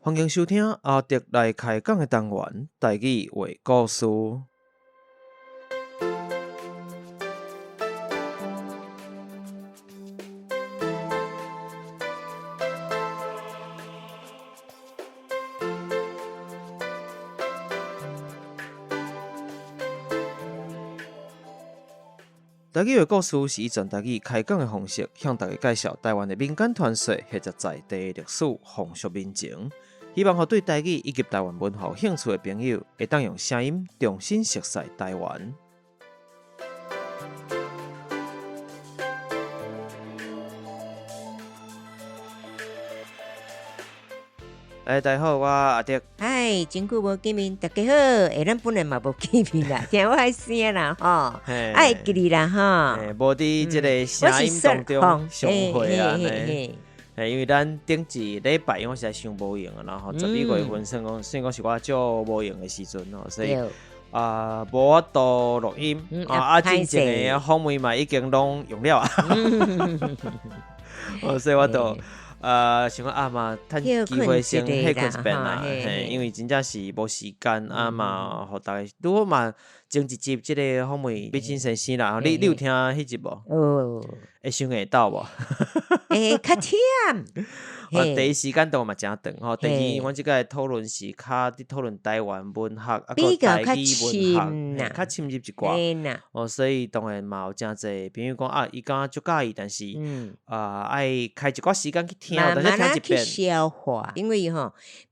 欢迎收听阿迪来开讲的单元台语话故事。台语话故事是以全台语开讲的方式，向大家介绍台湾的民间传说或者在地的历史、风俗民情。希望对台语以及台湾文化有兴趣的朋友，会当用声音重新熟悉台湾。大家好，我阿迪。嗨，真久无见面，大家好。咱本来嘛无见面啦，听我的声啦吼，爱记你啦吼。无伫即个声音当中相会啊呢。因为咱顶一礼拜，因为实在伤无用啊，然后12月份算讲是我少无用的时阵哦，所以无法度录音真正的访问嘛已经拢用了啊，所以我就想讲嘛，趁机会先歇困一遍啦，因为真正是无时间嘛，互大家如果嘛前一集即个访问毕竟先生啦，你有听迄集无？会想会到无？较忝。第一时间都嘛真长吼。第二，阮即个讨论是较伫讨论台湾文学比较台语文学，较深入一寡。所以当然嘛有真侪朋友讲伊敢足介意，但是爱开一寡时间去听，但是听一遍去消化，因为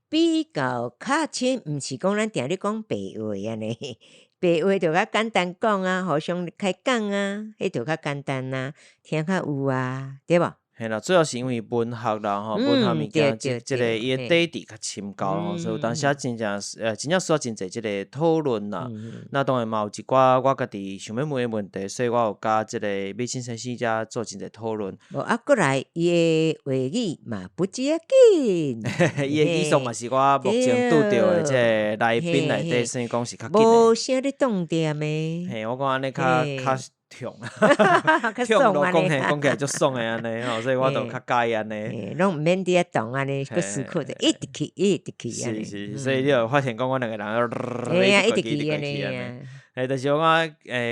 比较较深，毋是讲咱定咧讲白话安尼。白话就较简单讲啊，互相开讲啊，迄就较简单啊，听较有啊，对无？嘿啦，主要是因为文学啦文学物件即个伊的底子较深厚吼，所以有当时真正需要真侪即个讨论啦。那当然嘛有一寡我家己想要问的问题，所以我有甲即个美心先生遮做真侪讨论。过来伊的话语嘛不只紧，伊的语速嘛是我目前拄着的即个来宾内底算讲是较紧的。无啥咧重点诶。嘿，我讲安尼较痛，痛都讲起来足爽的安尼吼，所以我就较介意安尼。拢毋免伫遐动安尼，个思考就一直去。是，所以你有发现讲阮两个人一直去安尼啊。但是我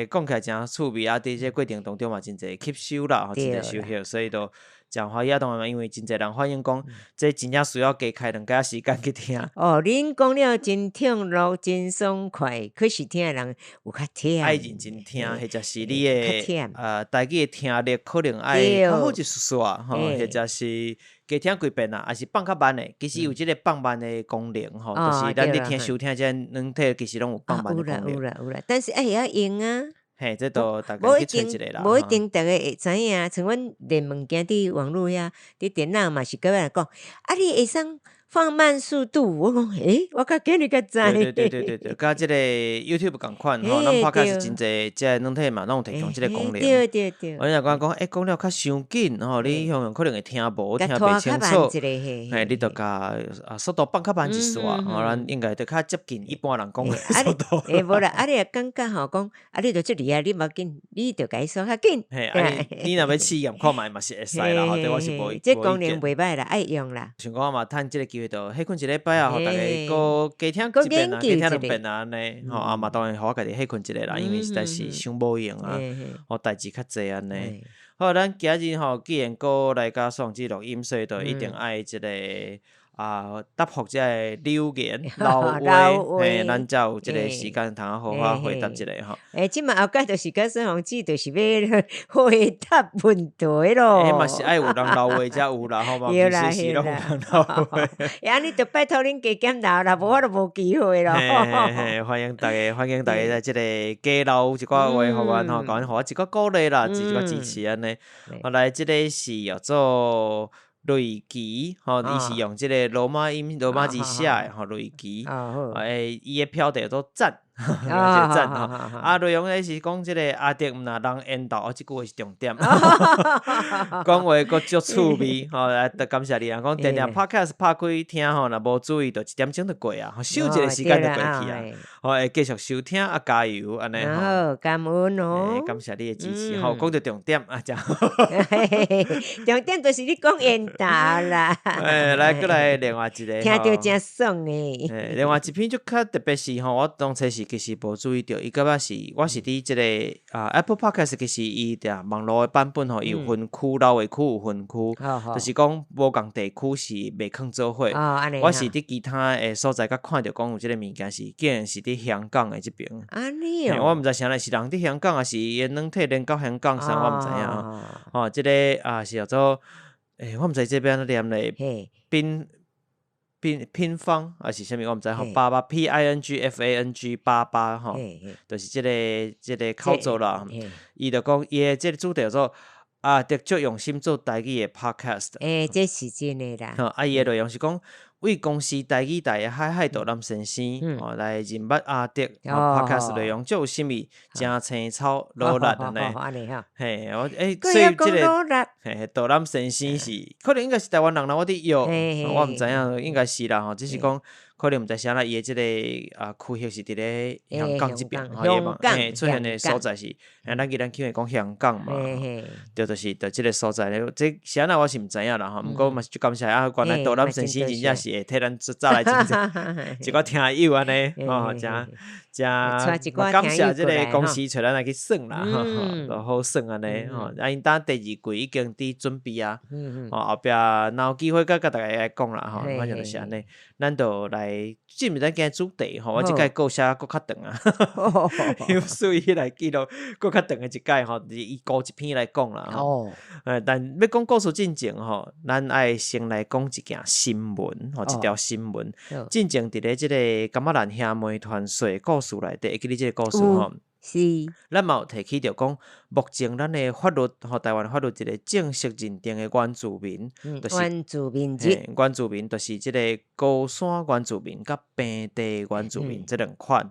讲起来真趣味啊！伫这过程当中嘛，真侪吸收啦，真侪收获，所以都真欢喜啊！当然嘛，因为真侪人反映讲，这真正需要加开2个时间去听。恁讲了真痛乐，真爽快，可是听的人有较忝。爱认真听，或者是你的台语的听力可能爱较好一丝吼，或者是加听几遍啦，还是放较慢的。其实有即个放慢的功能吼，就是咱咧听收听这软体，其实拢有放慢的功能。有啦，但是会晓用啊。嘿，这都大概去找一个啦。无一定大家会知影，像阮练物件伫网络遐，伫电脑嘛是各位来讲，你会使放慢速度，我讲我较今日较知。对，甲即个 YouTube 共款吼，咱拍开是真侪即个软体嘛，拢有提供即个功能。对。我若讲讲了较伤紧吼，你用可能会听无听袂清楚。你著甲速度放较慢一丝吼，咱应该著较接近一般人讲的速度。无啦，你也感觉吼讲，你著出嚟啊，你无紧，你著甲伊说较紧。你若要试验看觅嘛是会使啦，对我是无意见。这功能袂歹啦，爱用啦。想讲嘛，趁即个机会就歇困一礼拜互大家个加听一遍加听2遍安尼，嘛当然互我家己歇困一下啦，因为实在是伤无用啊，代志较济安尼。好，咱今日既然个来甲双子录音，所以就一定爱即个答复即个留言老话，咱才有即个时间通好好回答一下吼。即嘛后盖就是甲孙红子，就是要回答问题咯。嘛是爱有人老话才有啦，好嘛？其实是拢有人老话。安尼就拜托恁加减老啦，无我就无机会咯。欢迎大家在即个加留一寡话，互阮吼，互我一个鼓励啦，一个支持安尼。后来即个是叫做雷吉吼，伊是用即个罗马字写的吼，雷吉。伊的标题叫做赞。个赞吼。内容咧是讲即个阿迪毋若人缘投，即句话是重点。讲话佫足趣味吼，着感谢你啊！讲定定 podcast 拍开听吼，若无注意，就1点钟就过啊，休一个时间就过去啊。会继续收听啊，加油安尼吼。感恩哦，感谢你的支持吼。讲到重点啊，这样。重点就是你讲缘投啦。来过来另外一个，听着真爽诶。另外一篇就较特别是吼，我当初是其实无注意到，伊个是我是伫即个Apple Podcast 其实伊的网络的版本吼，有分区，老的区有分区，就是讲无共地区是袂囥做伙。我是伫其他的所在，甲看到讲有即个物件是，竟然是伫香港的即边。安尼哦，我毋知啥咧，是人伫香港，还是因软体连到香港啥，我毋知影。即个是叫做我毋知这边念咧拼方还是啥物，我毋知吼。88 PINGFANG 88吼，就是即个口做啦。伊就讲伊的即个主题叫做得足用心做台语的 podcast。这是真的啦。伊的内容是讲。为公司台语台的海道南先生来认捌阿迪，podcast 内容足有心意，真青草老力安尼。嘿，所以即个道南先生是可能应该是台湾人啦，我伫摇，我毋知影，应该是啦吼，只是讲可能毋知啥啦，伊的即个区域是伫咧香港即边，出现的所在是，咱今会讲香港嘛，就是即个所在咧，即啥啦我是毋知影啦吼，毋过嘛是足感谢啊，原来道南先生真正是。会替咱早来真一个听友安尼，真感谢即个公司找咱来去算啦，就好算安尼吼。因当第2季已经伫准备啊，后壁若有机会甲大家来讲啦吼，反正就是安尼，咱就来进入咱今日主题吼。我即摆稿写佫较长啊，有属于来记录佫较长的一届吼，伊故一篇来讲啦吼。但要讲故事进前吼，咱爱先来讲一件新闻。一条新闻，进前伫咧即个感仔兰兄妹团岁故事内底，会记得即个故事吼。是，咱嘛有提起着讲，目前咱的法律台湾法律一个正式认定的原住民，就是原住民原住民就是即个高山原住民甲平地原住民这两款。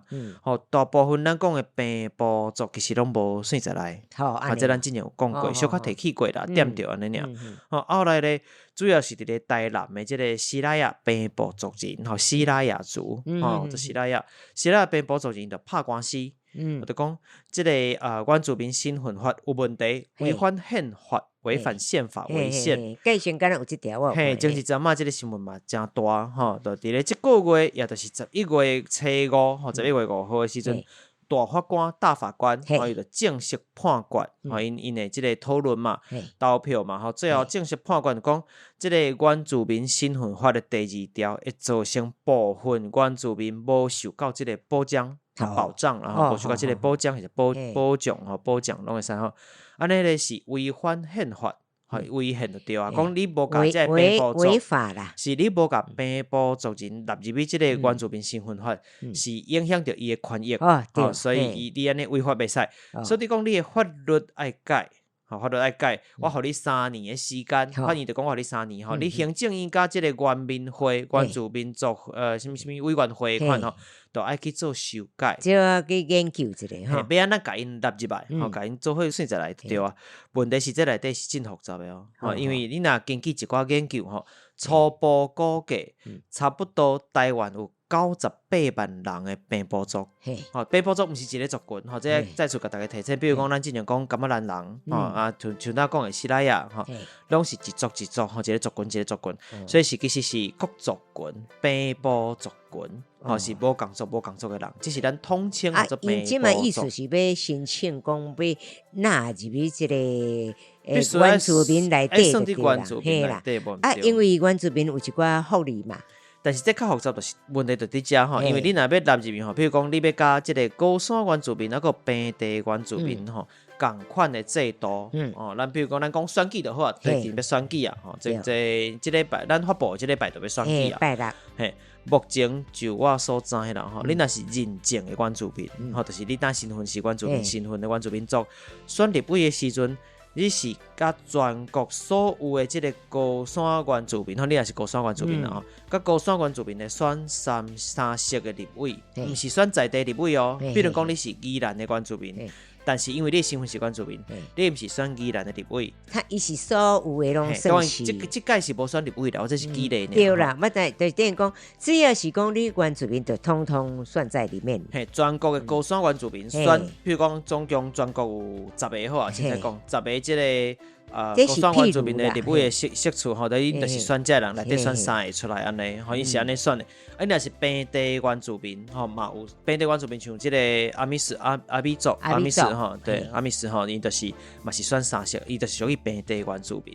大部分咱讲的平埔族其实拢无算在内，即咱之前有讲过，小可提起过啦，点着安尼尔。后来咧，主要是伫咧台南的即个西拉雅平埔族人，西拉雅族，就西拉雅平埔族人就拍官司。我就讲，即个原住民身份法有问题，违反宪法，违反宪法违宪。计先敢若有即条哦。前一阵即个新闻嘛真大吼，就伫咧即个月，也就是11月初5，11月5号的时阵，大法官伊就正式判决，因的即个讨论嘛，投票嘛，最后正式判决讲，即个原住民身份法的第2条会造成部分原住民无受到即个保障。保障，然后无受到即个保障，或者保障保障拢会使吼。安尼咧是违反宪法，违宪就对啊。讲你无甲即个平埔族违法啦，是你无甲平埔族人纳入去即个原住民身份法，是影响着伊的权益，所以你安尼违法袂使。所以讲你的法律爱改。法律爱改，我互你3年的时间，反正就讲我互你3年吼。你行政院甲即个原民会、原住民族什么委员会款吼，都爱去做修改，就要去研究一下吼。要安怎甲因纳入来，甲因做伙算在内对啊。问题是这内底是真复杂的哦，因为你若根据一寡研究吼，初步估计差不多台湾有98万人的平埔族，平埔族毋是一个族群，这再次甲大家提醒，比如讲咱之前讲感仔兰人，像咱讲的西拉雅，拢是一族一族，一个族群一个族群，所以其实是各族群、平埔族群，是无共族的人，这是咱统称叫做平埔族。即嘛意思是要申请讲要纳入去即个原住民内底就对啦，嘿啦，因为原住民有一寡福利嘛。但是这较复杂，就是问题就伫遮吼，因为你若要纳入去吼，比如讲你要加即个高山原住民，个平地原住民吼，共款的制度，咱比如讲咱讲选举就好啊，最近要选举啊，即礼拜咱发布即礼拜就要选举啊，嘿，目前就我所知啦吼，你若是认证的原住民，就是你当身份是原住民身份的原住民族，选立委的时阵。你是甲全国所有的即个高山原住民，你也是高山原住民啦，甲高山原住民的选三色的立委，毋是选在地立委哦。比如讲你是宜兰的原住民，但是因为你的身份是原住民，你毋是选宜兰的立委。伊是所有的拢算是。即届是无选立委啦，或者是基例呢。对啦，就等于讲，只要是讲你原住民，就通通算在里面。全国的高山原住民选，譬如讲总共全国有10个好啊，现在讲10个即个。高山原住民的立委的席处吼，等于就是选这人内底选3个出来安尼，吼，伊是安尼选的。若是本地原住民吼，嘛有本地原住民像即个阿米斯吼，对阿米斯吼，伊就是嘛是选3色，伊就是属于本地原住民。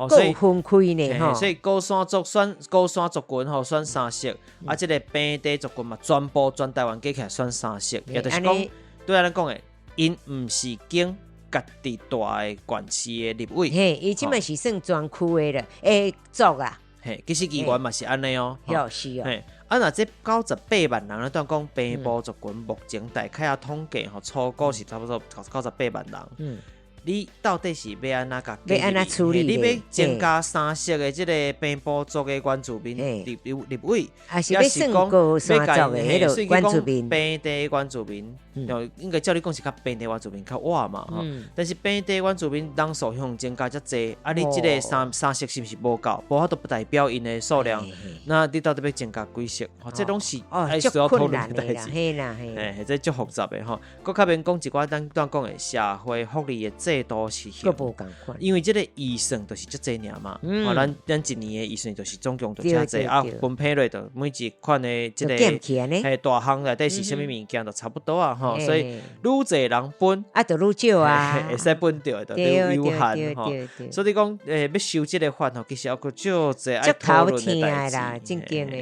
所以分开呢吼。所以高山族选高山族群吼选3色，即个本地族群嘛全台湾加起来选3色，也就是讲对咱讲的，因毋是经。家己大的县市的立委，伊即嘛是算全区的了，族啊。其实议员嘛是安尼哦。是哦。若这98万人咧，当讲平埔族群目前大概统计初估是差不多98万人。你到底是要安怎处理？你要增加3色的即个平埔族的原住民立委，还是要算高山族的迄个原住民？本地原住民，应该照你讲是较本地原住民较晏嘛，但是本地原住民人数向增加遮济，你即个三色是毋是无够？无法度不代表因的数量，那你到底要增加几色？这拢是需要讨论的代志。这足复杂的吼。搁较免讲一寡咱讲的社会福利的制度是，因为这个预算就是足济尔嘛，咱一年的预算就是总共就遮济啊，分配落就每一款的即个大项内底是啥物物件就差不多啊吼，所以愈侪人分就愈少啊，会使分到就有限吼。所以讲要修即个法吼，其实还佫足济爱讨论的代志，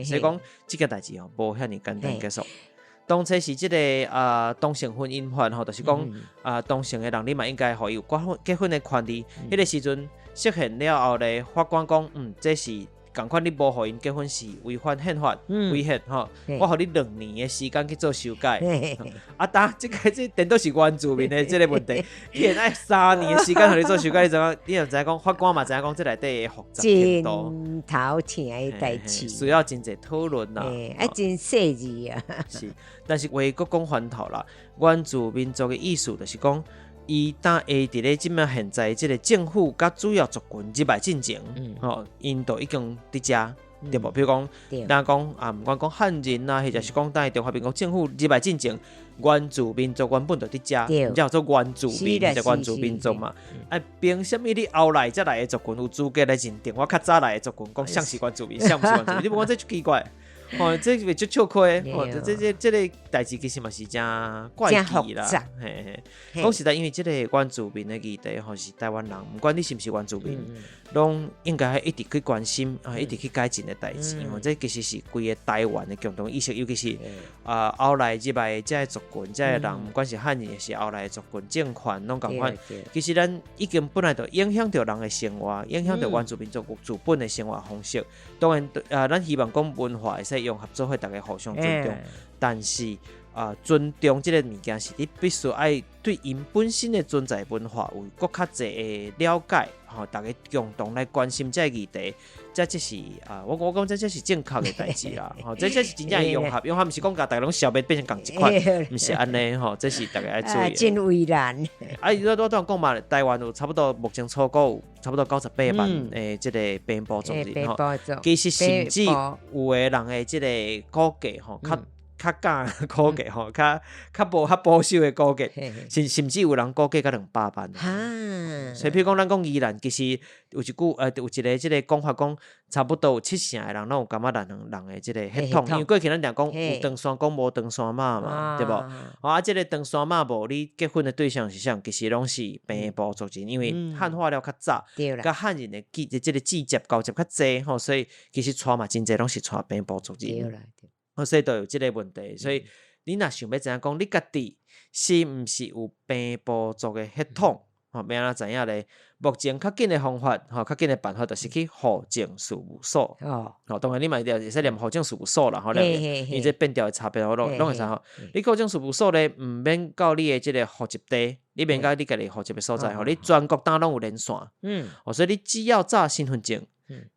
所以讲即个代志吼无遐尼简单结束。当初是即个同性婚姻法吼，就是讲同性的人你嘛应该互伊有结婚的权利。迄个时阵实现了后咧，法官讲这是共款，你无互因结婚是违反宪法违宪吼，我互你2年的时间去做修改。这颠倒是原住民的即个问题，现爱3年的时间互你做修改，你就知影讲法官嘛知影讲这内底的复杂程度，真头疼的代志，需要真侪讨论啦，真细致啊。是，但是话佫讲翻头啦，原住民族的意思就是讲。伊当下伫咧即摆现在即个政府甲主要族群入来进前，因都已经伫遮，对无？比如讲，咱讲毋管讲汉人啊，或者是讲当中华民国政府入来进前，原住民族原本就伫遮，叫做原住民，就原住民族嘛。凭什么你后来才来的族群有资格来认定？我较早来的族群讲像是原住民，像不是原住民？你无讲这就奇怪。这个就笑亏，这个代志其实嘛是真怪异啦。讲实在，因为这个原住民的议题，是台湾人，不管你是不是原住民，拢应该一直去关心，一直去改进的代志。这其实是规个台湾的共同意识，尤其是后来入来这些族群，这些人，不管是汉人也是后来的族群政权，拢同款。其实咱已经本来就影响到人的生活，影响到原住民族本的生活方式。当然，咱希望讲文化会使用合作，会大家互相尊重。但是尊重这个物件是你必须爱对因本身的存在文化有更较侪的了解，大家共同来关心这个议题，这是我讲这是正确的代志啦。这是真正的融合，不是讲大家拢消灭变成共一款，不是安尼这是大家爱注意的。真为难。我当讲嘛，台湾有差不多目前初估有差不多98万的这个平埔族人其实甚至有的人的这个估计较假的估计较保守的估计，甚至有人估计到200万。所以譬如讲，咱讲宜兰，其实有一个这个讲法讲，差不多有70%的人拢有感觉人的这个血统，因为过去咱常讲有长山公无长山马嘛，对无？这个长山马无你结婚的对象是啥？其实拢是平埔族人，因为汉化了较早，甲汉人的这个季节交接较济，所以其实娶嘛真济拢是娶平埔族人。所以都有这个问题，所以你若想要知影讲，你家己是毋是有平埔族的血统？要安怎知影咧？目前较紧的方法，较紧的办法，就是去户政事务所。当然你嘛会使念户政事务所啦，因为这变调的差别，拢会使。你户政事务所咧，毋免到你的这个户籍地，你免甲你家己户籍的所在吼，你全国当拢有连线，所以你只要查身份证，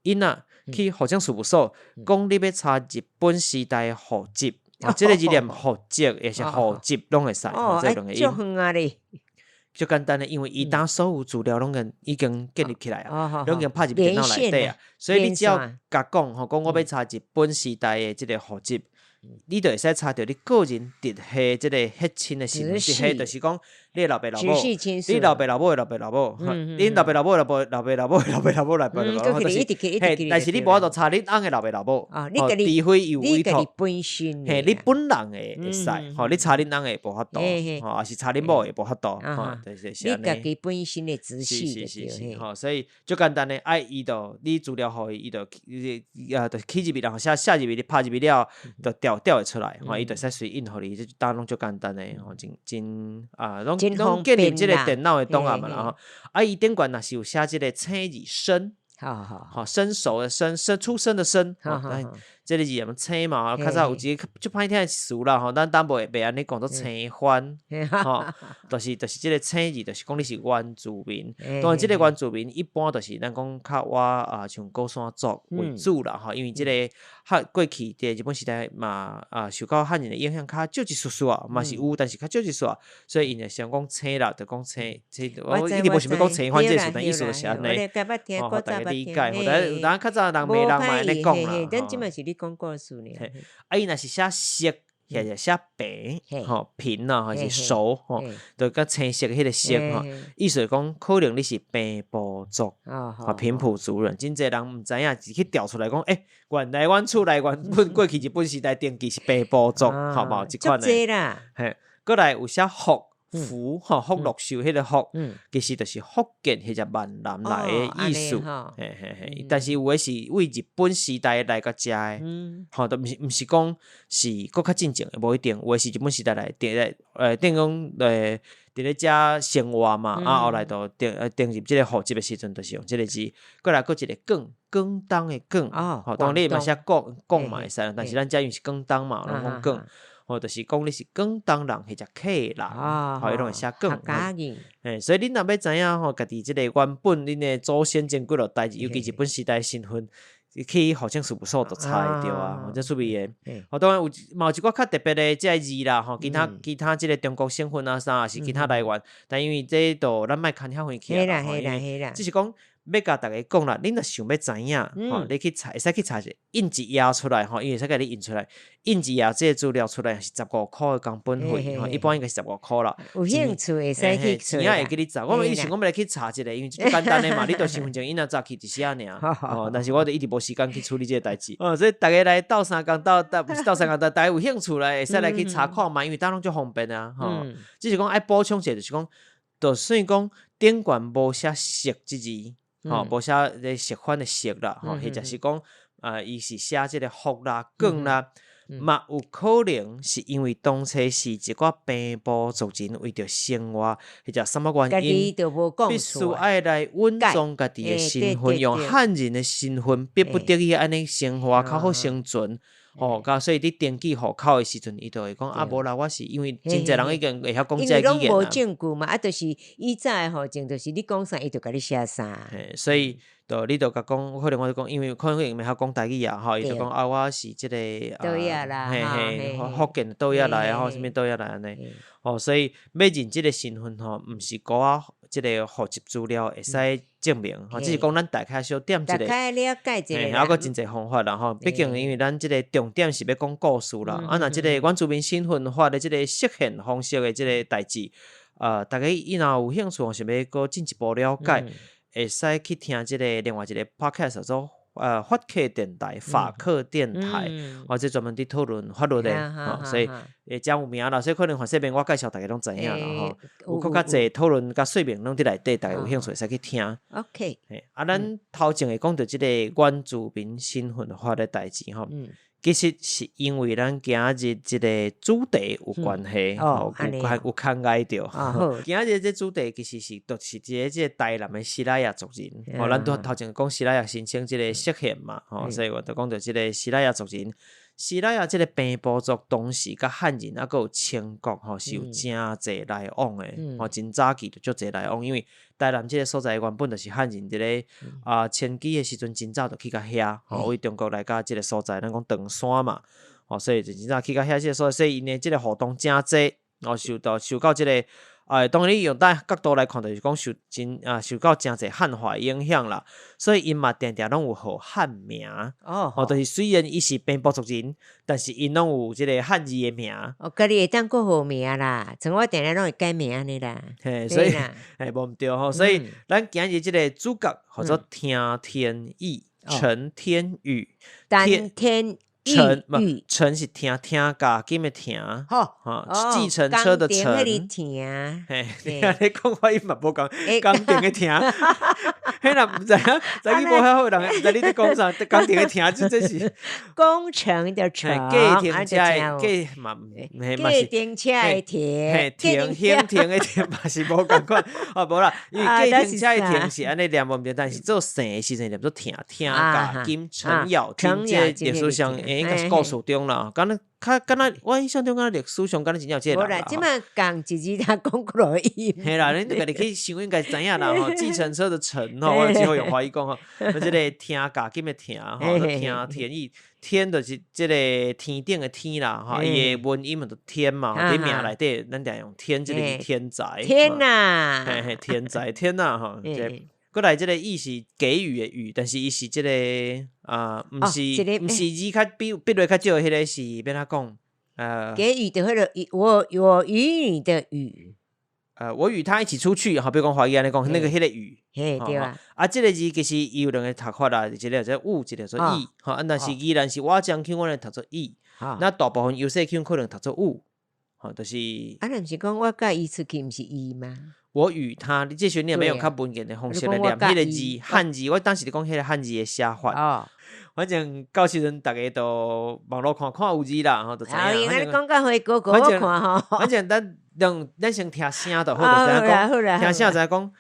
因啊去户政事务所，讲你要查日本时代的户籍，即个字念户籍，也是户籍拢会使，这两个音。就简单的，因为伊当所有资料拢已经建立起来啊，拢已经拍入电脑内底啊，所以你只要甲讲吼，讲我要查日本时代的即个户籍。你就会使查到你个人直系即个血亲的身份，直系就是讲你老爸老母，你老爸老母的老爸老母，你老爸老母的老爸老爸老母老爸老母老爸老母，就是嘿，但是你无法度查你翁的老爸老母，除非有委托，嘿，你本人的会使，吼，你查你翁的无法度，吼，也是查你某的无法度，吼，就是安尼。你家己本身的资讯是，吼，所以就简单的，伊就你资料互伊就就起入去，然后写入去，你拍入去了，就调会出来，吼，伊就使随印互你，这当拢足简单的，吼，真拢建立即个电脑的档案嘛，然后伊顶悬若是有写即个生字生，好，生熟的生，出生的生，这个字也生嘛，较早有一个足歹听的词啦，吼，咱袂安尼讲做生番，吼，就是即个生字，就是讲你是原住民。当然，即个原住民一般就是咱讲较像高山族为主啦，吼，因为即个过去伫日本时代嘛，受到汉人的影响较少一丝丝啊，嘛是有，但是较少一丝啊，所以因会想讲生啦，就讲生，我一直无想要讲生番这个词，但意思就是安尼，吼，大家理解，有当较早人嘛安尼讲啦。讲故事呢，伊若是写色，或者写白，吼平啊，还是熟，吼，就甲青色迄个色，吼，意思讲可能你是平埔族，平埔族人，真侪人毋知影，自去调出来讲，原来阮厝内过去日本时代登记是平埔族，好无？即款诶，嘿，过来有写福吼福禄寿迄个福，其实就是福建或者闽南来的意思，但是有诶是为日本时代来甲食诶，吼，都毋是讲是搁较进前诶，无一定，有诶是日本时代来等讲伫咧遮生活嘛，后来就登入即个户籍诶时阵，就是用即个字，过来搁一个广东诶广，吼，当然你嘛写广嘛会使，但是咱遮因为是广东嘛，咱讲广。就是讲你是广东人或者客人，伊拢会写广。所以恁若要知影吼，家己即个原本恁的祖先前几落代志，尤其日本时代身份，去户政事务所就查会着啊，这趣味的。当然有一寡较特别的即个字啦，吼，其他即个中国省份啊啥，是其他来源，但因为这都咱莫牵遐远去啦，只是讲。要甲大家讲啦，恁若想要知影，吼，你去查，会使去查者印一页出来，吼，因为会使甲你印出来，印一页即个资料出来是15块的工本费，吼，一般应该是15块啦。有兴趣会使去查，钱会给你查。我以前我要来去查一个，因为最简单的嘛，你着身份证印仔早去一时啊尔，但是我着一直无时间去处理即个代志。所以大家来斗三工，不是斗三工，大家有兴趣来会使来去查看嘛，因为当拢足方便啊，吼。只是讲爱补充者，就是讲，就算讲顶悬无写色即字。无写咧食款的食啦，或者是讲伊是写即个福啦、广啦，嘛有可能是因为当初是一寡平埔族人为着生活或者什么原因，必须爱来稳装家己的身份，用汉人的身份，逼不得已安尼生活较好生存。所以你登记户口的时阵，伊就会讲无啦，我是因为真侪人已经会晓讲这个语言啦。因为拢无证据嘛，就是以早的户证，就是你讲啥，伊就甲你写啥。所以你就甲讲，可能我就讲，因为可能伊毋晓讲台语啊，吼，伊就讲我是即个倒遐啦，福建倒遐来啊，啥物倒遐来安尼。所以要认即个身份吼，毋是讲即个户籍资料会使证明，只是讲咱大概小点一个，大概了解一个，还佫真侪方法啦吼。毕竟因为咱即个重点是要讲故事啦，若即个原住民身份法的即个实现方式的即个代志，大家伊若有兴趣，想要佫进一步了解，会使去听即个另外一个 podcast 做。法客电台、法客电台，即专门伫讨论法律的，所以真有名啦。所以可能反说明我介绍大家拢知影啦，有较侪讨论甲说明拢伫内底，大家有兴趣会使去听。OK，咱头前会讲到即个原住民身份法的代志吼。其实是因为咱今日即个主题有关系，有牵挨着。今日这主题其实是就是即个台南的西拉雅族人，咱头前讲西拉雅申请即个实现嘛，所以我就讲到即个西拉雅族人希腊雅这个平埔族当时甲汉人还佫有清国吼，是有真侪来往的，真早期就足侪来往，因为台南这个所在原本就是汉人伫咧迁居的时阵，真早就去到遐，为中国来甲这个所在，咱讲长山嘛，所以就真早去到遐这个所在，所以因的这个活动真济，受到这个。当然你用咱角度来看，就是讲受到真侪汉化影响啦，所以因嘛定定拢有号汉名。就是虽然伊是平埔族人，但是因拢有即个汉字的名。家己会当过号名啦，像我定定拢会改名安尼啦。所以无毋对吼，所以咱今日即个主角叫做听天意，陈天宇，陈是听加金的听，计程车的程，你讲话伊嘛无讲，工程的听，迄若毋知影，早起无遐好人，毋知你在讲啥，工程的听，这是工程的程，计停车的计嘛，计停车的停，停的停嘛是无共款，无啦，因为计停车的停是安尼念无毋对，但是做生的时阵念做听加金陈耀听，这历史上应该是故事中啦，敢若我印象中，敢若历史上敢若真有这个人啦。无啦，即摆讲一字他讲过来伊。嘿啦，恁家己去想应该知影啦吼，计程车的程吼，我只好用华语讲吼，即个听加金的听吼，听天意，天就是即个天顶的天啦，吼，伊的文音就天嘛，伫名内底咱定用天，即个是天才。天哪！嘿，天才，天哪吼。过来，即个意是给予的予，但是伊是即个毋是字较比落较少，迄个是要哪讲？给予的迄个我与你的予。我与他一起出去，比如讲华语安尼讲，那个迄个予。对啊。即个字其实伊有两个读法啦，一个叫做物，一个叫做意。但是依然是我将腔，我来读做意。那大部分优势腔可能读做物。就是。毋是讲我甲伊出去，毋是伊吗？我与他，你这时你也没有较文言的方式来念迄个字，汉字。我当时咧讲迄个汉字的写法。反正到时阵大家都网络看有字啦，就知影。你讲甲回哥我看吼。反正咱先听声就好，就知影讲。听声就知影讲。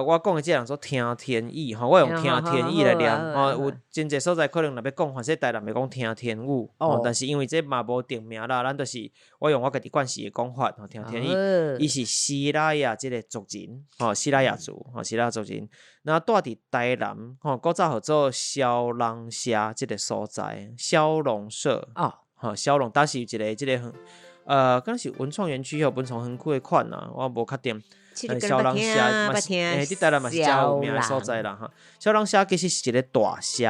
我讲的这人说听天意我用听天意来念。有真侪所在可能若要讲，反正台南要讲听天语。但是因为这嘛无定名啦，咱就是我用我家己惯习的讲法，听天意。伊是希腊雅这个族人，希腊雅族，希腊族人。那住伫台南，古早叫做小龙社这个所在，小龙社。小龙当时有一个这个敢是文创园区或文创园区的款啦，我无确定。小龙社嘛是，伫台南嘛是真有名的所在啦哈。小龙社其实是一个大社，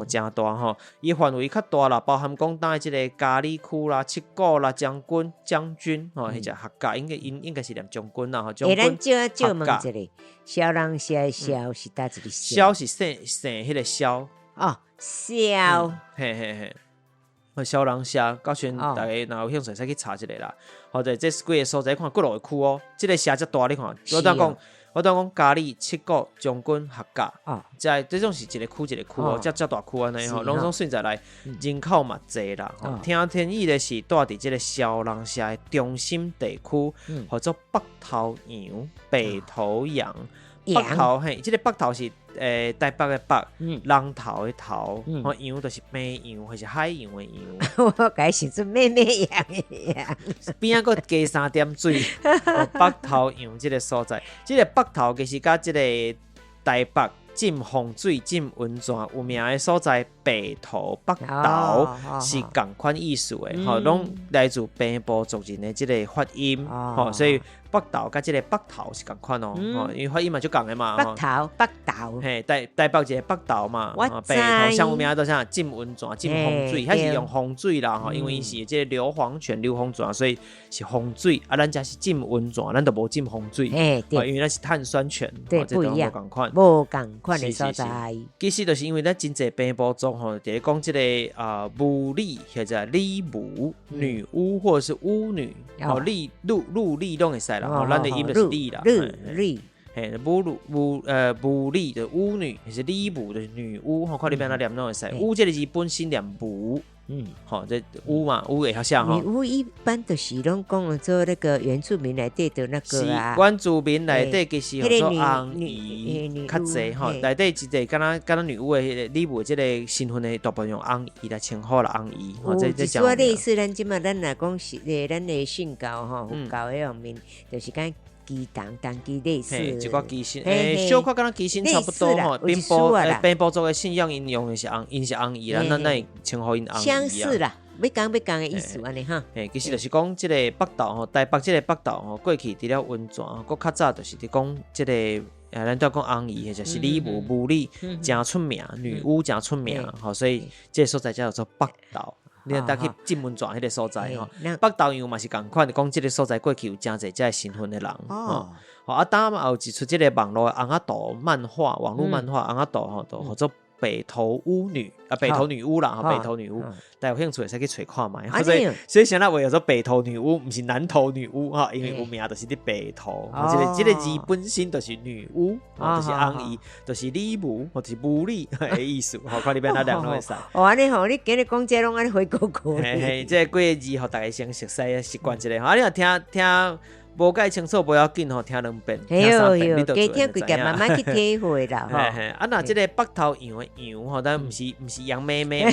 真大吼。伊范围较大啦，包含讲当的即个嘉义区啦、七股啦、将军吼，迄只客家应该是念将军啦吼。将军客家。小龙社的小是搭一个小是生迄个小。小。嘿。小龙社，到时大家若有兴趣，使去查一下啦。或者这是几个所在，看几路的区哦。这个社遮大，你看，我当讲嘉义、七股、将军、客家，这种是一个区哦，遮大区安尼吼。拢总算在来，人口嘛济啦。听天意的是住伫这个小龙社的中心地区，叫做北头洋、北头洋。北头嘿，这个北头是台北的北，人头的头，洋就是平洋或是海洋的洋。我改想做咩洋的洋，边仔佫加3点水，北头洋这个所在，这个北头其实甲这个台北浸风水、浸温泉有名的所在，北投北投是同款意思的，拢来自平埔族人的这个发音，所以北投甲这个北投是同款哦，因为发音嘛就共的嘛。北投，嘿，台北一个北投嘛，北投像有名都啥浸温泉、浸风水，它是用风水啦，因为伊是这个硫磺泉、硫磺泉，所以是风水。咱家是浸温泉，咱就无浸风水，因为咱是碳酸泉，对，不一样，无共款的所在。其实就是因为咱真侪平埔族就咧讲这个巫女或者李巫、女巫或者是巫女，丽陆丽拢会使啦，咱的音就是丽啦，丽。巫女的巫女，还是李巫的女巫，看你变哪念拢会使。巫这个字本身念巫，这巫嘛，巫会晓写吼。女巫一般都是拢讲做那个原住民内底的那个啊，原住民内底其实叫做翁姨较济吼，内底一个敢若女巫的礼物，即个身份的大部分用翁姨来称呼啦，翁姨。这说类似咱即嘛，咱来讲是咱的信教吼，佛教迄方面，就是讲鸡蛋鸡类似，一寡鸡心，小可敢若鸡心差不多吼。边部族的信仰因用的是翁姨啦，咱会称呼因翁姨啊。相似啦。要讲的意思安尼哈，其实就是讲即个北岛吼，台北即个北岛吼，过去除了温泉，佫较早就是伫讲即个，咱都讲翁姨，就是礼物巫女真出名，女巫真出名吼，所以即个所在叫做北岛。你若去进门转迄个所在吼，北岛样嘛是共款，讲即个所在过去有真侪即个身份的人吼。当嘛有一出即个网络红仔图漫画，网络漫画红仔图吼，都叫做北投巫女北投女巫啦，北投女巫，大家有兴趣会使去找看卖。所以现在为叫做北投女巫，毋是南投女巫哈，因为有名就是伫北投，即个字本身就是女巫，就是翁姨，就是礼物或者是巫女的意思。看你边哪两拢会使。安尼吼，你今日讲这拢安尼回顾过。即个几个字，互大家先熟悉习惯一下。你若听。无解清楚不要紧吼，听2遍、听3遍，你就加听几个慢慢去体会啦吼。若即个北投羊的羊吼，但毋是羊妹妹，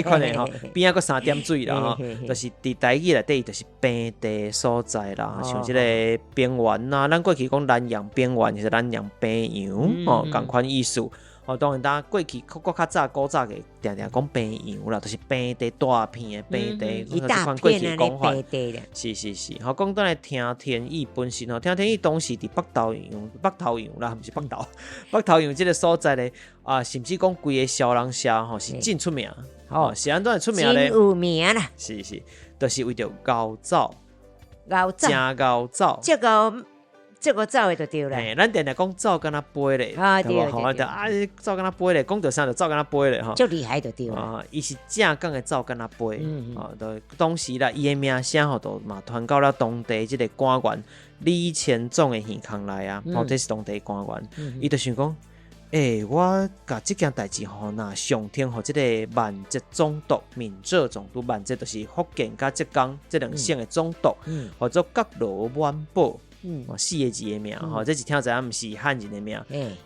看咧吼，边仔佫3点水啦吼，就是伫台语内底就是平地所在啦，像即个平原啊，咱过去讲南洋平原就是南洋平洋吼，共款意思。当然，咱过去较早古早嘅，定讲平洋啦，就是平地大片的平地，一大片的平地咧。是。讲倒来听天意本身吼，听天意当时伫北投洋啦，毋是北投洋即个所在咧，甚至讲规个小人社吼是真出名，是安怎会出名咧？真有名啦。是，就是为着熬走，真熬走，这个走的就对了。咱定定讲走敢若飞咧，对，走敢若飞咧，讲到啥就走敢若飞咧，就厉害就对了。伊是正讲的走敢若飞，就当时啦，伊的名声吼都嘛传到了当地即个官员李前总的耳孔内啊，这是当地官员，伊就想讲，我甲即件代志吼，那上天互即个万浙总督、闽浙总督，万浙就是福建甲浙江这两省的总督，或者角罗万宝。4个字的名吼，这是听知影毋是汉人的名。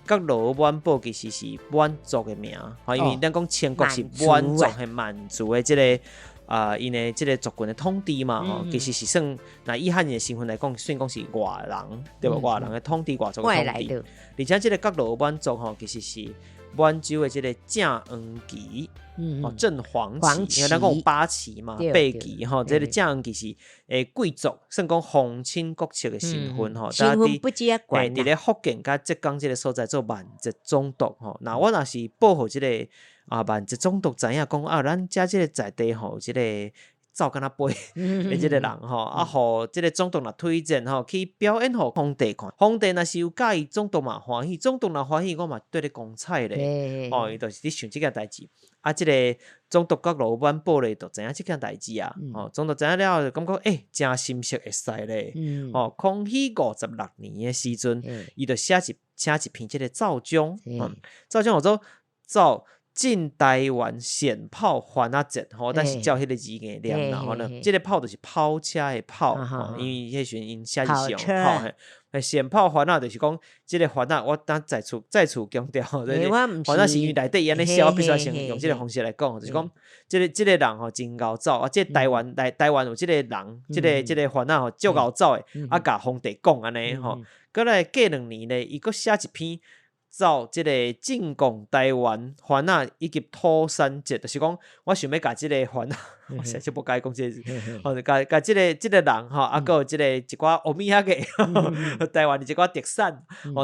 角罗万宝其实是满族的名，因为咱讲清国是满族的满族的即个因的即个族群的统治嘛，其实是算那以汉人的身份来讲，算讲是外人，对无？外人的统治，外族的统治。而且即个角罗满族吼，其实是满洲的即个正黄旗。正黄旗，因为咱讲有8旗嘛，8旗吼，这个正黄旗是贵族，算讲皇亲国戚的身份吼。身份不只悬。伫咧福建甲浙江这个所在做万浙总督吼。那我若是保护这个万浙总督，知影讲咱遮这个在地吼，这个走敢若飞的即个人吼，互即个总督若推荐吼，去表演互皇帝看。皇帝若是有介意，总督嘛欢喜，总督若欢喜，我嘛对你讲彩咧。伊就是伫想即件代志。即个总督角罗万宝咧，就知影即件代志啊。总督知影了后，就感觉真心实会使咧。康熙56年的时阵，伊就写一篇即个奏章。奏章叫做奏进台湾显炮还节吼，但是照迄个字眼念啦吼呢，即个炮就是跑车的炮，因为迄时因写是用炮嘿，显炮还就是讲即个还我当再次强调，还是因为内底伊安尼写，我必须要先用即个方式来讲，就是讲即个人吼真高走即台湾有即个人，即个还吼足高走的，甲皇帝讲安尼吼，过来过2年咧，伊佫写一篇。造即个进贡台湾番仔以及土山节，就是讲我想要甲即个番仔，我实在不该讲即个字，甲即个人吼，佫有即个一寡欧米亚嘅台湾的一寡特产，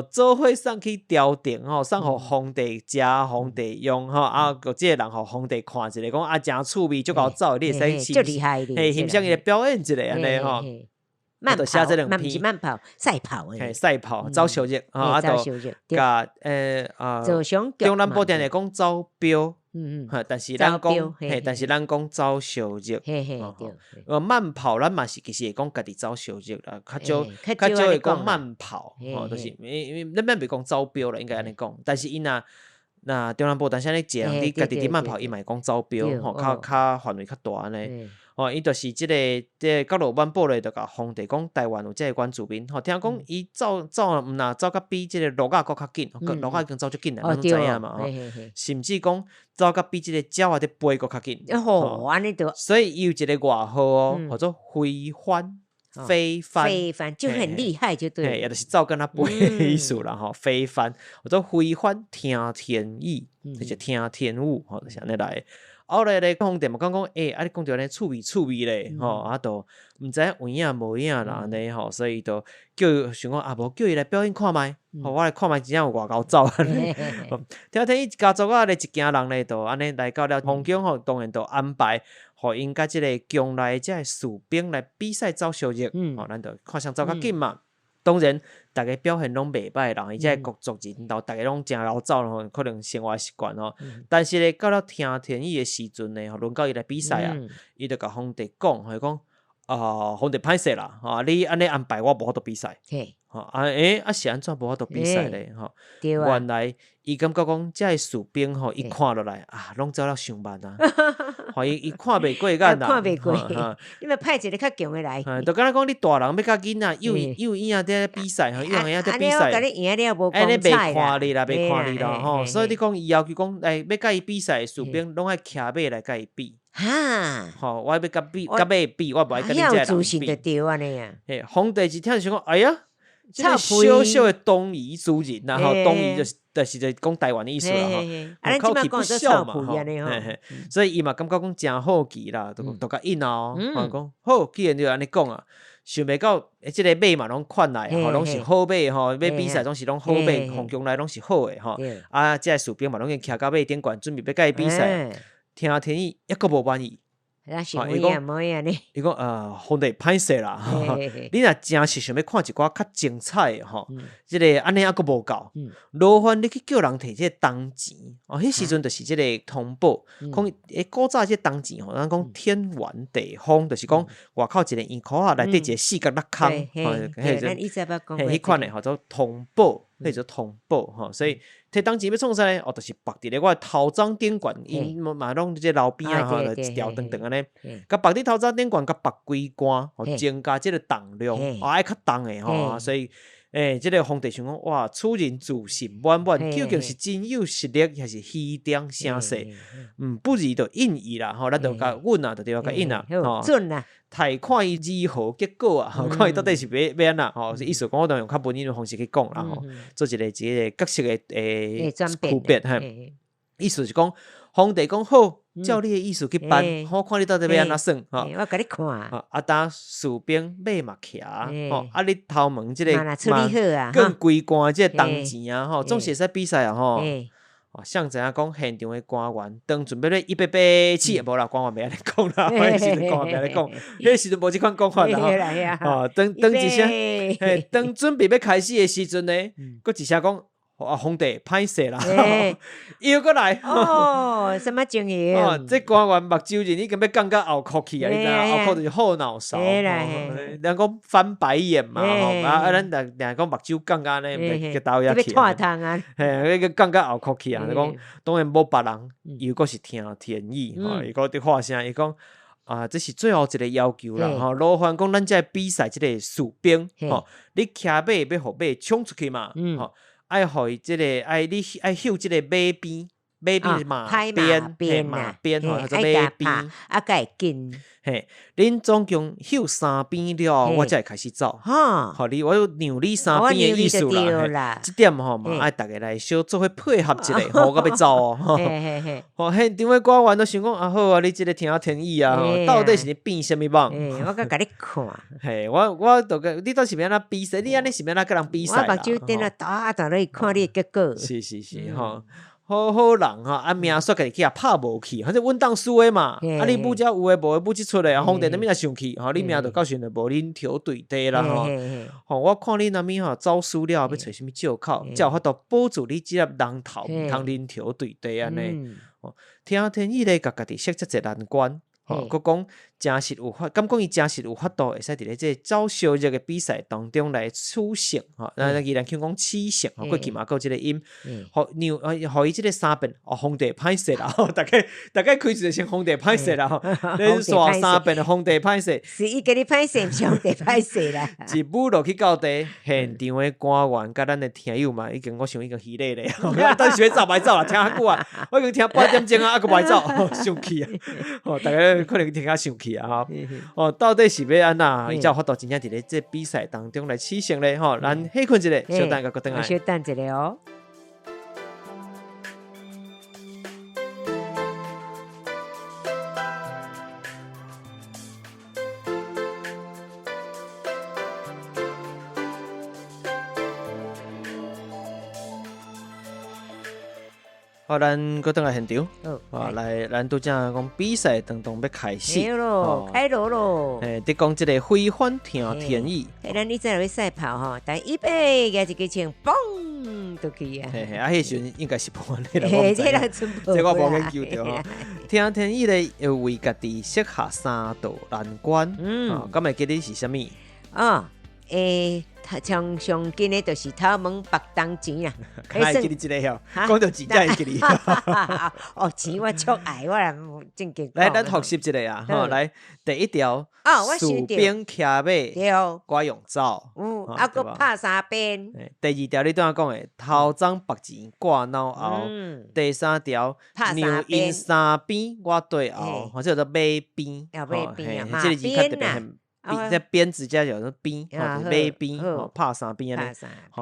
做伙送去朝廷吼，送互皇帝食、皇帝用吼，佫即个人互皇帝看一个，讲真趣味，足够走，你会使欣赏伊的表演一下安尼吼。慢跑，不是慢跑，赛跑赛跑走小日走小日，甲中南部电来讲走标，但是咱讲走小日，慢跑咱嘛是其实会讲家己走小日啦，较少会讲慢跑，就是咱袂讲走标啦，应该安尼讲，但是因若那中南部但是咧一人伫家己伫慢跑，伊嘛会讲招标吼，较范围较大安尼。哦，伊就是即个角落晚报咧，就甲皇帝讲台湾有即个原住民吼，听讲伊走毋若走甲比即个鹿仔佫较紧，鹿仔已经走足紧啦，咱拢知影嘛吼。甚至讲走甲比即个鸟仔伫飞佫较紧。安尼着。所以伊有一个外号哦，叫做飞帆。飞帆就很厉害，就对。也就是走跟他飞的意思啦吼，飞帆或者飞帆听天意，就是听天物吼，就是安尼来。后来咧，皇帝嘛讲啊，你讲着安尼趣味咧吼，都毋知有影无影啦安尼吼，所以就叫想讲无叫伊来表演看卖，吼，我来看卖真正有外高走安尼。听天伊家族咧一家人咧，就安尼来到了皇宫吼，当然就安排。互因甲即个宫内即个士兵来比赛走小日，咱就看谁走较紧嘛。当然，大家表现拢袂歹啦，伊即个国族人，然后大家拢真老走咯，可能生活习惯吼。但是咧，到了听天意的时阵咧，轮到伊来比赛啊，伊就甲皇帝讲，伊讲皇帝歹势啦，你安尼安排我无法度比赛。是安怎无法度比赛咧？吼，原来伊感觉讲，即个士兵吼，伊看落来拢走了伤慢啊，吼伊看袂过眼啦，看袂过，你咪派一个较强的来。就敢若讲你大人要甲囡仔有影在比赛，有影在比赛，安尼赢了无光彩啦，袂看你啦，袂看你啦，吼。所以你讲伊要求讲，要甲伊比赛的士兵，拢爱骑马来甲伊比。哈，吼，我要甲马比，我无爱甲你这人比。就对安尼啊。皇帝一听就讲，哎呀。即个小小的东夷族人，然后东夷就是讲台湾的意思啦，吼，口气不小嘛，吼，所以伊嘛感觉讲真好奇啦，都甲应哦，讲好，既然就安尼讲啊，想袂到即个马嘛拢款来，吼，拢是好马吼，要比赛拢是拢好马，皇宫内拢是好诶，吼，即个士兵嘛拢已经骑到马顶悬，准备要甲伊比赛，听天意抑佫无满意。伊讲皇帝歹势啦，你若真是想要看一寡较精彩诶吼，即个安尼抑佫无够，劳烦你去叫人摕即个铜钱，迄时阵就是即个通宝，讲古早即个铜钱吼，咱讲天圆地方，就是讲外口一个圆箍仔内底一个四角落空，迄款诶，叫做通宝，迄做通宝吼，所以。摕铜钱要创啥咧？就是绑伫咧我头鬃顶悬，因嘛拢即个路边啊，吼，一条长长安尼，甲绑伫头鬃顶悬，甲绑规竿，增加即个重量，爱较重诶吼，所以即个皇帝想讲，哇，此人自信满满，究竟是真有实力，还是虚张声势？不如就应伊啦，吼，咱就甲稳啊，就对甲应啊，吼，准啊。太看伊如何结果啊！看伊到底是要安那吼，意思讲我当用较文言的方式去讲啦吼，做一个角色的区别嘿。意思是讲，皇帝讲好，照你的意思去办，好看你到底要安那算吼。我甲你看。当士兵马嘛骑，吼，你头毛即个嘛更规贯即个铜钱啊，吼，总是会使比赛啊，吼。像知影讲现场的官员，当准备咧一杯杯起，无啦，官员袂安尼讲啦，迄时阵官员袂安尼讲，迄时阵无即款讲法啦。当一声，当准备要开始的时阵呢，佫一声讲。皇帝歹势啦，又过来什么情形？这官员目睭人已经要降到后哭去啊！你知影后哭就是后脑勺，人讲翻白眼嘛，咱讲目睭降到呢，个刀也起，迄个降到后哭去啊！你讲当然无别人，又佫是听天意，伊佫伫发声，伊讲这是最后一个要求啦，吼，劳烦讲咱这比赛这个士兵，你骑马要互马冲出去嘛，吼。爱互伊即个你爱嗅即个马鞭，马鞭吼，叫做马鞭，甲会紧。嘿，恁总共嗅3鞭了，我才会开始走。吼，我有让你3鞭的意思啦。即点吼嘛，爱大家来小做伙配合一下，好我要走哦。吼，现场的官员都想讲好啊，你即个听天意啊，到底是你变什么梦？我甲你看。嘿，我都个，你倒是要安那比赛？你安尼是要安那甲人比赛啦？我目睭盯了打落去看你的结果。是吼。好人哈，名煞家己去拍无去，反正稳当输的嘛。你武遮有诶，无诶，武即出来，皇帝那边来上去，你名就到时就无恁条对地啦吼。我看你那边走输了，要找什么借口，才有法度保住你即粒人头，毋通恁条对地安尼。听天意咧，甲家己设一个难关。佮讲真实有法，敢讲伊真实有法度会使伫咧即走小热嘅比赛当中来取胜那依然讲取胜过去嘛有即个音互伊即个三遍皇帝歹势啦大概开始先皇帝歹势啦你刷三遍皇帝歹势是伊家己歹势，毋是皇帝歹势啦一舞落去到底现场的官员甲咱的听友嘛我想已经稀累咧等时要走歹走啦听较久啊我已经听8点钟啊还佫歹走生气啊大家可能听较生气啊到底是要安那伊才有法度真正伫咧这比赛当中来取胜咧咱休困一下小等下佫回来小等一下哦咱佫倒来现场来咱拄则讲比赛当中要开始开锣咯你讲即个非凡听天意咱你再来赛跑但预备举一支枪嘣就去啊迄时阵应该是无安尼啦这我无研究着听天意咧要为家己设下3道难关敢会记得是啥物像上紧的就是头毛白当钱啦，还记你这个哟，讲到钱才会记你。钱我足爱，我来正经。来，咱学习一下啊，来第一条，士兵骑马，我用走，佫拍3鞭。第二条你拄仔讲的，头装白钱挂脑后。第三条，牛因3边我对后，或者叫做马边。马边啊，这个字较特别很。这鞭子加叫做鞭，马鞭，拍3鞭安尼，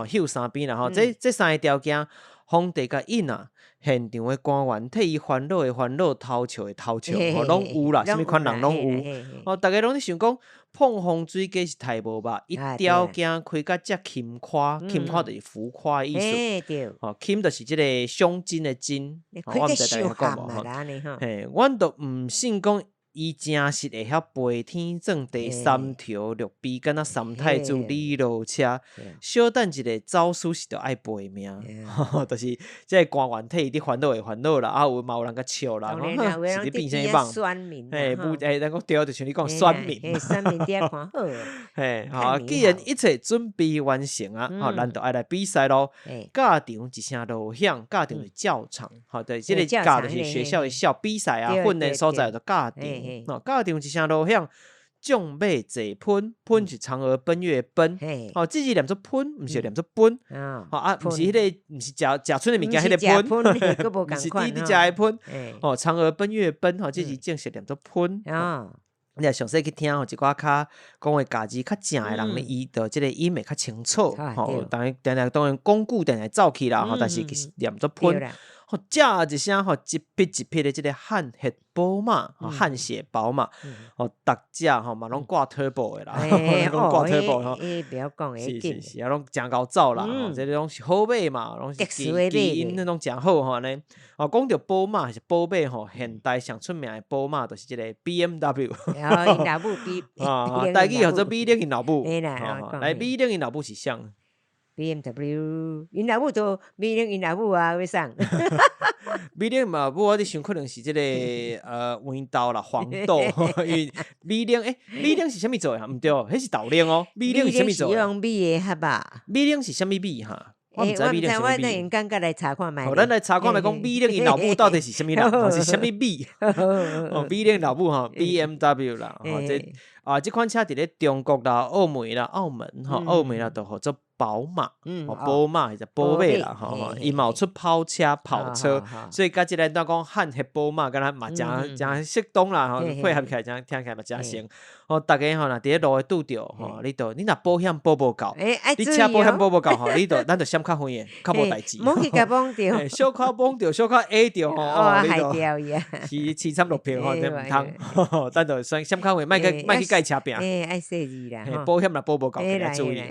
休3鞭啦。这3个条件，皇帝甲因现场的官员替伊烦恼的烦恼，偷笑的偷笑，拢有啦，什么款人拢有。大家拢咧想讲，碰风水鸡是太无吧？一条件开甲遮轻夸，轻夸就是浮夸的意思。轻就是即个胸襟的襟，我毋知大家讲无。阮都毋信讲。伊真实会晓飞天转地3条六臂，敢若三太子李落车。小等一个走私是着爱赔命，就是即个官员替伊伫烦恼的烦恼啦，嘛有人甲笑啦，是你变啥棒？咱讲对，就像你讲选民，选民伫遐看好。既然一切准备完成咱就爱来比赛咯。教场一声锣响，教场是教场，对，即个教就是学校的校，比赛训练所在就教场。教场一声锣响，将马坐喷，喷是嫦娥奔月奔。这字念做喷，毋是念做奔。毋是迄个，毋是食春的物件，迄个喷，毋是你食的喷。嫦娥奔月奔，这字正式念做喷。你若详细去听一寡较讲话家己较正的人，伊着即个音会较清楚。当然讲句定会走去啦，但是其实念做喷。叫一声一匹一匹的即个汗血宝马，汗血宝马，逐只嘛拢挂 turbo 的啦，讲挂 turbo 不要讲是拢真够走啦，这拢是好马嘛，拢是基因那种真好呢。讲到宝马是宝马现代上出名的宝马就是即个 BMW。因老母比台语叫做米冷因老母，来米冷因老母是啥？BMW， 因老母都米冷因老母要送。米冷嘛，我伫想可能是即个黄豆啦，黄豆。因为米冷是啥物做的？毋对，迄是豆冷哦。米冷是啥物做的？用米的哈吧？米冷是啥物米哈？我毋知米冷是啥物米。我感觉来查看卖。咱来查看来讲，米冷因老母到底是啥物人？是啥物米？米冷老母BMW 啦，这款车伫咧中国啦、澳门啦、澳门都叫做宝马，宝马或者宝马啦，伊嘛有出跑车、跑车，所以甲即个咱讲汉黑宝马，敢若嘛真适当啦，配合起来真听起来嘛真成。大家若伫咧路拄着，你若保险保无够，你车保险保无够，咱就闪较远的，较无代志。莫去甲绑着，小可绑着，小可 A 着，害掉伊啊！起惨落票真毋通，咱就闪较远，莫去改车拼。爱说字啦，保险若保无够，要注意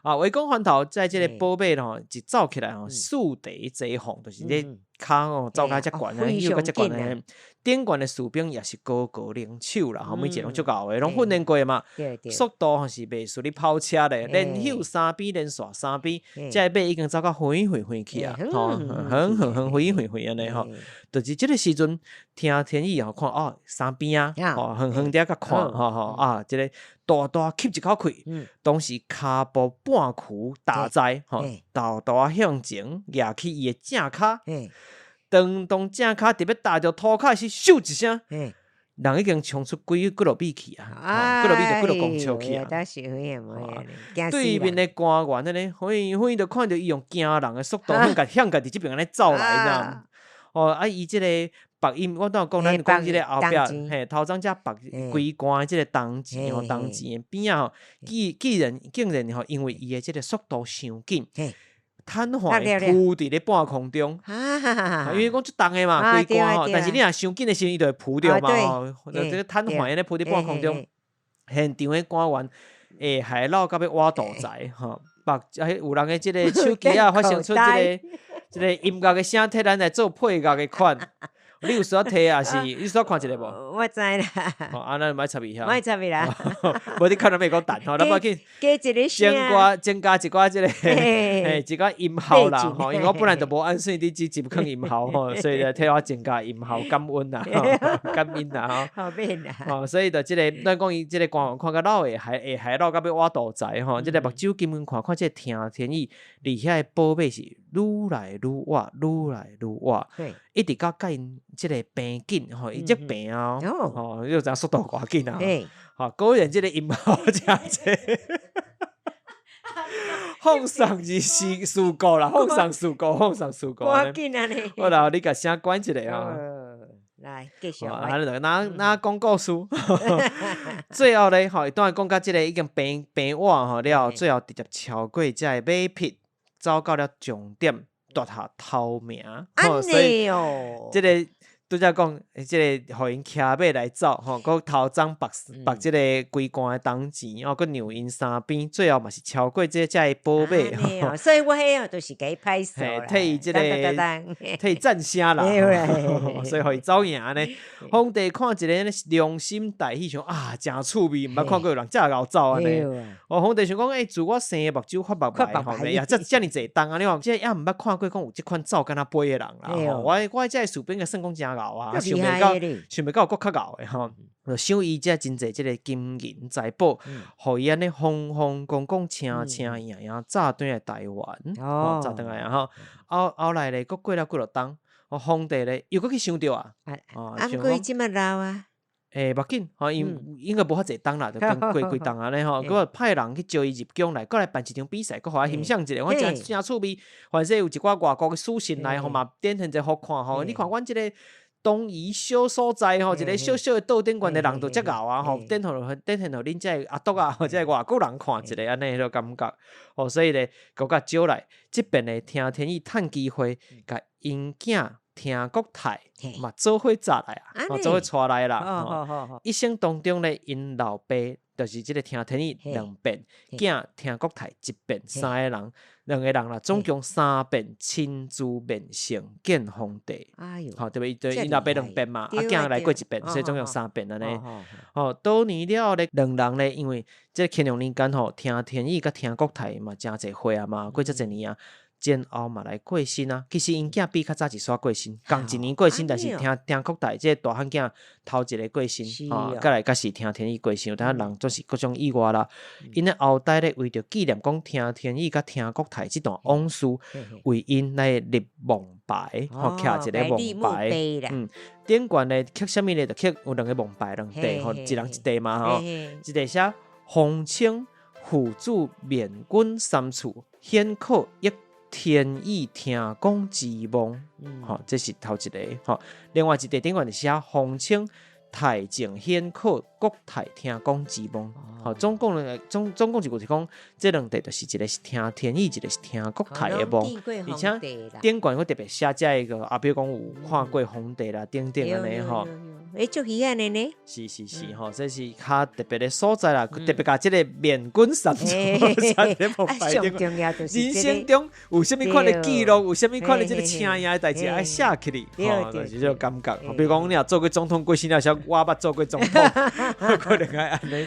话讲翻头，在即个宝马一走起来四地坐放，就是咧骹哦走甲遮悬诶，又甲遮悬诶。顶悬诶士兵也是高高领手啦，每一个拢足够诶，拢训练过嘛。速度吼是袂输你跑车咧，连休3边，连续3边，这马已经走到飞去啊，吼，远飞安尼吼。就是即个时阵，听天意吼看哦，3边啊，吼远伫甲看，吼啊，即个大吸一口气，当时骹步半躯打在，吼，大向前举起伊诶正骹。当正骹特别打着涂骹时，咻一声，人已经冲出几落米去啊！几落米就几落公尺去啊！对面的官员呢，远就看到伊用惊人的速度向家己这边安尼走来，呐。哦，啊，伊即个白衣，我当讲咱讲即个后壁，嘿，头前遮白规官即个当钱吼，当钱边啊吼，竟然吼，因为伊的即个速度伤紧。瘫痪浮伫咧半空中，因为讲出重诶嘛，规关吼，但是你若伤紧诶时，伊就会浮着嘛吼，就这个瘫痪安尼浮伫半空中。现场诶官员会海捞到要挖肚仔吼，有人诶即个手机啊发生出即个音乐诶声，替咱来做配乐诶款。你有需要摕啊？是你需要看一个无？我知啦。啊，咱莫插伊遐。莫插伊啦。无你看咱袂讲等吼，咱要去加一个增加一寡即个一寡音效啦吼，因为我本来就无按顺你只入坑音效吼，所以就替我增加音效感恩啦，感恩啦吼。好变啦。哦，所以就即个咱讲伊即个官员看到老会海老到要挖肚仔吼，即个目睭金眼看即个听天意，离遐个宝贝是愈来愈挖，一直到甲因即个病紧吼，伊即病啊，吼，又知速度偌紧啊，吼，果然即个音效诚济，放上是事故啦，放上事故。偌紧啊你！我来你甲声关一下吼。来继续。那讲故事，最后咧吼，当然讲到即个已经病活吼了，最后直接超过遮个马匹，走到了终点。夺下头名，所以哦，即个拄则讲，即个互因骑马来走，吼，佮头前绑即个规官的当钱，哦，佮让因3边，最后嘛是超过这个宝马，所以我迄个就是给伊拍手啦，替伊即个替伊赞声啦，所以互伊走赢呢。皇帝看一个良心大喜，想啊，真趣味，毋捌看过有人遮贤走安尼。皇帝想讲，自我生目睭发白吼，呀，遮尔济重啊，你看，即也毋捌看过讲有即款走敢若飞的人啦。我即个士兵个算讲真牛啊，想袂到有搁较牛的吼。就赏伊遮真济即个金银财宝，互伊安尼风光青赢，炸转来台湾，炸转来啊吼。后来咧，搁过了几落冬，皇帝咧又搁去想着啊，过伊即么老啊？无要紧，吼，应该无遐济冬啦，就跟过冬安尼吼。佮派人去招伊入宫来，佮来办一场比赛，佮互我欣赏一下。我真趣味，凡说有一寡外国嘅书信来，吼嘛展现者好看吼。你看阮即个。东夷小所在吼，一个小小的岛顶悬的人就遮牛啊吼，展现互恁遮阿督啊，或者外国人看一个安尼迄个感觉，哦，所以咧，佮甲招来即边的听天意趁机会，甲因囝听国泰嘛做伙载来啊，做伙带来啦。一生当中咧，因老爸就是即个听天意2遍，囝听国泰1遍，2个人啦，总共3遍亲自面圣见皇帝。好，对不对？因老爸2遍嘛，囝来过1遍，所以总共3遍安尼。哦，多年了咧，2人咧，因为即乾隆年间吼，听天意甲听国泰嘛，真侪岁啊嘛，过遮侪年啊。前后嘛来过身啊，其实因囝比较早一刷过身，共一年过身，但是听国泰即个大汉囝头一个过身，再来才是听天意过身，有当人做是各种意外啦。因咧后代咧为着纪念讲听天意甲听国泰即段往事，为因来立墓牌，刻一个墓牌。顶悬咧刻啥物咧？就刻有2个墓牌2地，吼，一人一地嘛，吼，一地写洪清父子面君3次，显可益。天意听讲之梦，这是头一个，另外一个顶悬就写洪清太正显可国泰听讲之梦，总共一句是讲，这2地就是一个是听天意，一个是听国泰的梦，而且顶悬我特别写这个，比如讲有看过皇帝啦，等等安尼吼。足稀罕的呢。是吼，这是较特别的所在啦，特别甲即个面滚三做三点澎湃顶。重要就是人生中有啥物款的记录，有啥物款的即个请赢的代志，爱写起哩，就是这种感觉。比如讲，你若做过总统过身了，像我捌做过总统，可能爱安尼。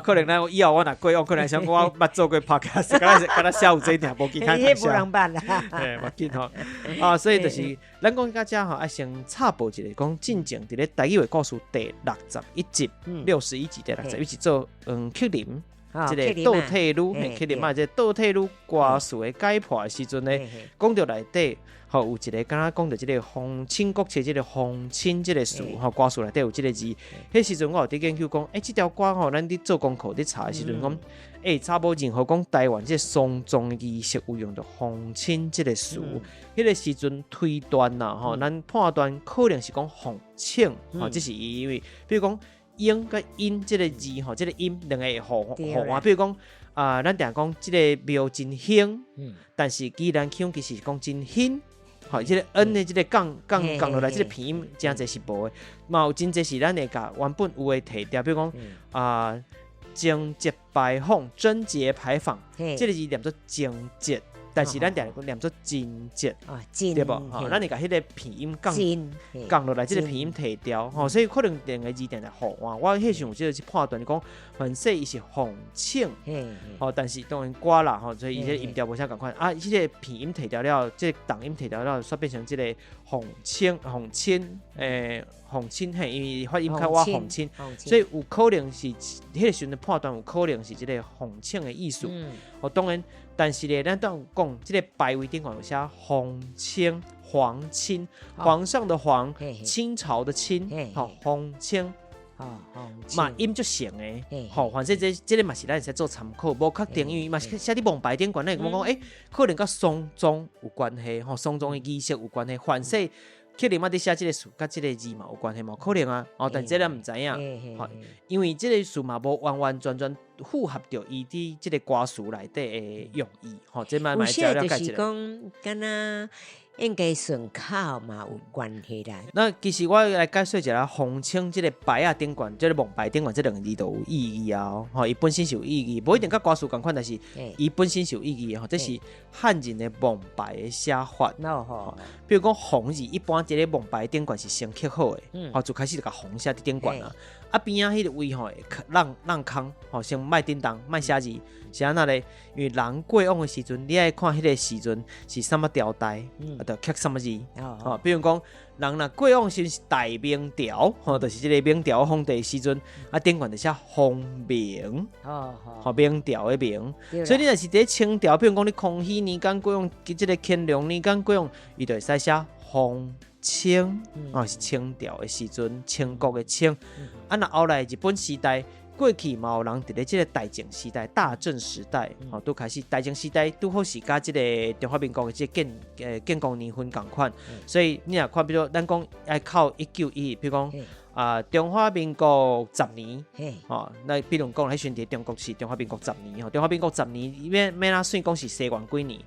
可能咱以后我若过，我可能想我捌做过 podcast，敢若写有这点，无其他通写。无人捌啦。无紧吼。所以就是咱讲到遮吼，爱先插播一个，讲进前伫咧台语的故事第61集，61集第61集做克林。即个倒退女，克林嘛，即个倒退女歌词的解剖的时阵呢，讲到内底，有一个敢若讲到即个皇亲国戚，即个皇亲即个词，歌词内底有即个字。迄时阵我有伫研究讲，即条歌吼，咱伫做功课伫查的时阵讲，查某任何讲台湾即个丧葬仪式有用到皇亲即个词，迄个时阵推断啦，咱判断可能是讲皇请，这是因为，比如讲。英跟音这个字吼，这个音两个会互换。比如讲咱定讲这个庙真兴，但是既然腔其实讲真兴，吼，这个 n 的这个降落来，这个鼻音真侪是无的，嘛有真侪是咱会甲原本有的提掉。比如讲贞节拜访、贞节牌坊，这个字念做贞节。但是咱定念做真节，对不？咱会甲迄个鼻音降落来，即个鼻音提掉，所以可能两个字定在互换。我迄时有即个去判断，讲反正伊是皇请，但是当然歌啦，所以伊这音调无啥共款啊。即个鼻音提掉了，即个重音提掉了，煞变成即个皇亲，因为发音较我皇亲，所以有可能是迄个时阵判断有可能是即个皇请的意思。当然。但是咧，咱当讲这个牌位顶有写皇亲、皇亲，皇上的皇，清朝的清，皇亲，嘛音就成诶，反正这个嘛是咱会使做参考，无确定，因为嘛是写伫蒙牌顶管，咱讲可能甲丧葬有关系，丧葬的仪式有关系，反正。可能嘛，伫写即个词，甲即个字嘛有关系嘛？可能啊，但这咱毋知影，因为即个词嘛无完完全全符合着伊伫即个歌词内底的用意，这慢慢照了解一下。就是讲，敢若应该顺口嘛有关系啦。那其实我来解说一下，皇亲即个牌啊顶冠，即个蒙牌顶冠，这两个字都有意义啊。伊本身是有意义，无一定甲歌词共款，但是伊本身是有意义的。这是汉人的蒙牌的写法。比如讲红字，一般这个蒙牌顶冠是先刻好的，就开始就甲红写伫顶冠啦。边仔迄个位会让空，先莫叮当，莫写字，是安那咧？因为人过往的时阵，你爱看迄个时阵是什么朝代，就刻什么字。比如讲，人若过往时是大明朝，就是即个明朝皇帝时阵，顶冠就写皇明，明朝的明。所以你若是伫清朝，比如讲你康熙年间过往，即个乾隆年间过往，伊就会使写皇清，是清朝的时阵，清国的清。那后来日本时代，过去嘛有人伫咧即个大正时代、大正时代，都开始大正时代拄好是甲即个中华民国的即个建国年份共款，所以你若看，比如咱讲爱靠1911，比如讲中华民国10年，那比如讲迄阵伫中国是中华民国10年，中华民国10年，免哪算讲是西元几年，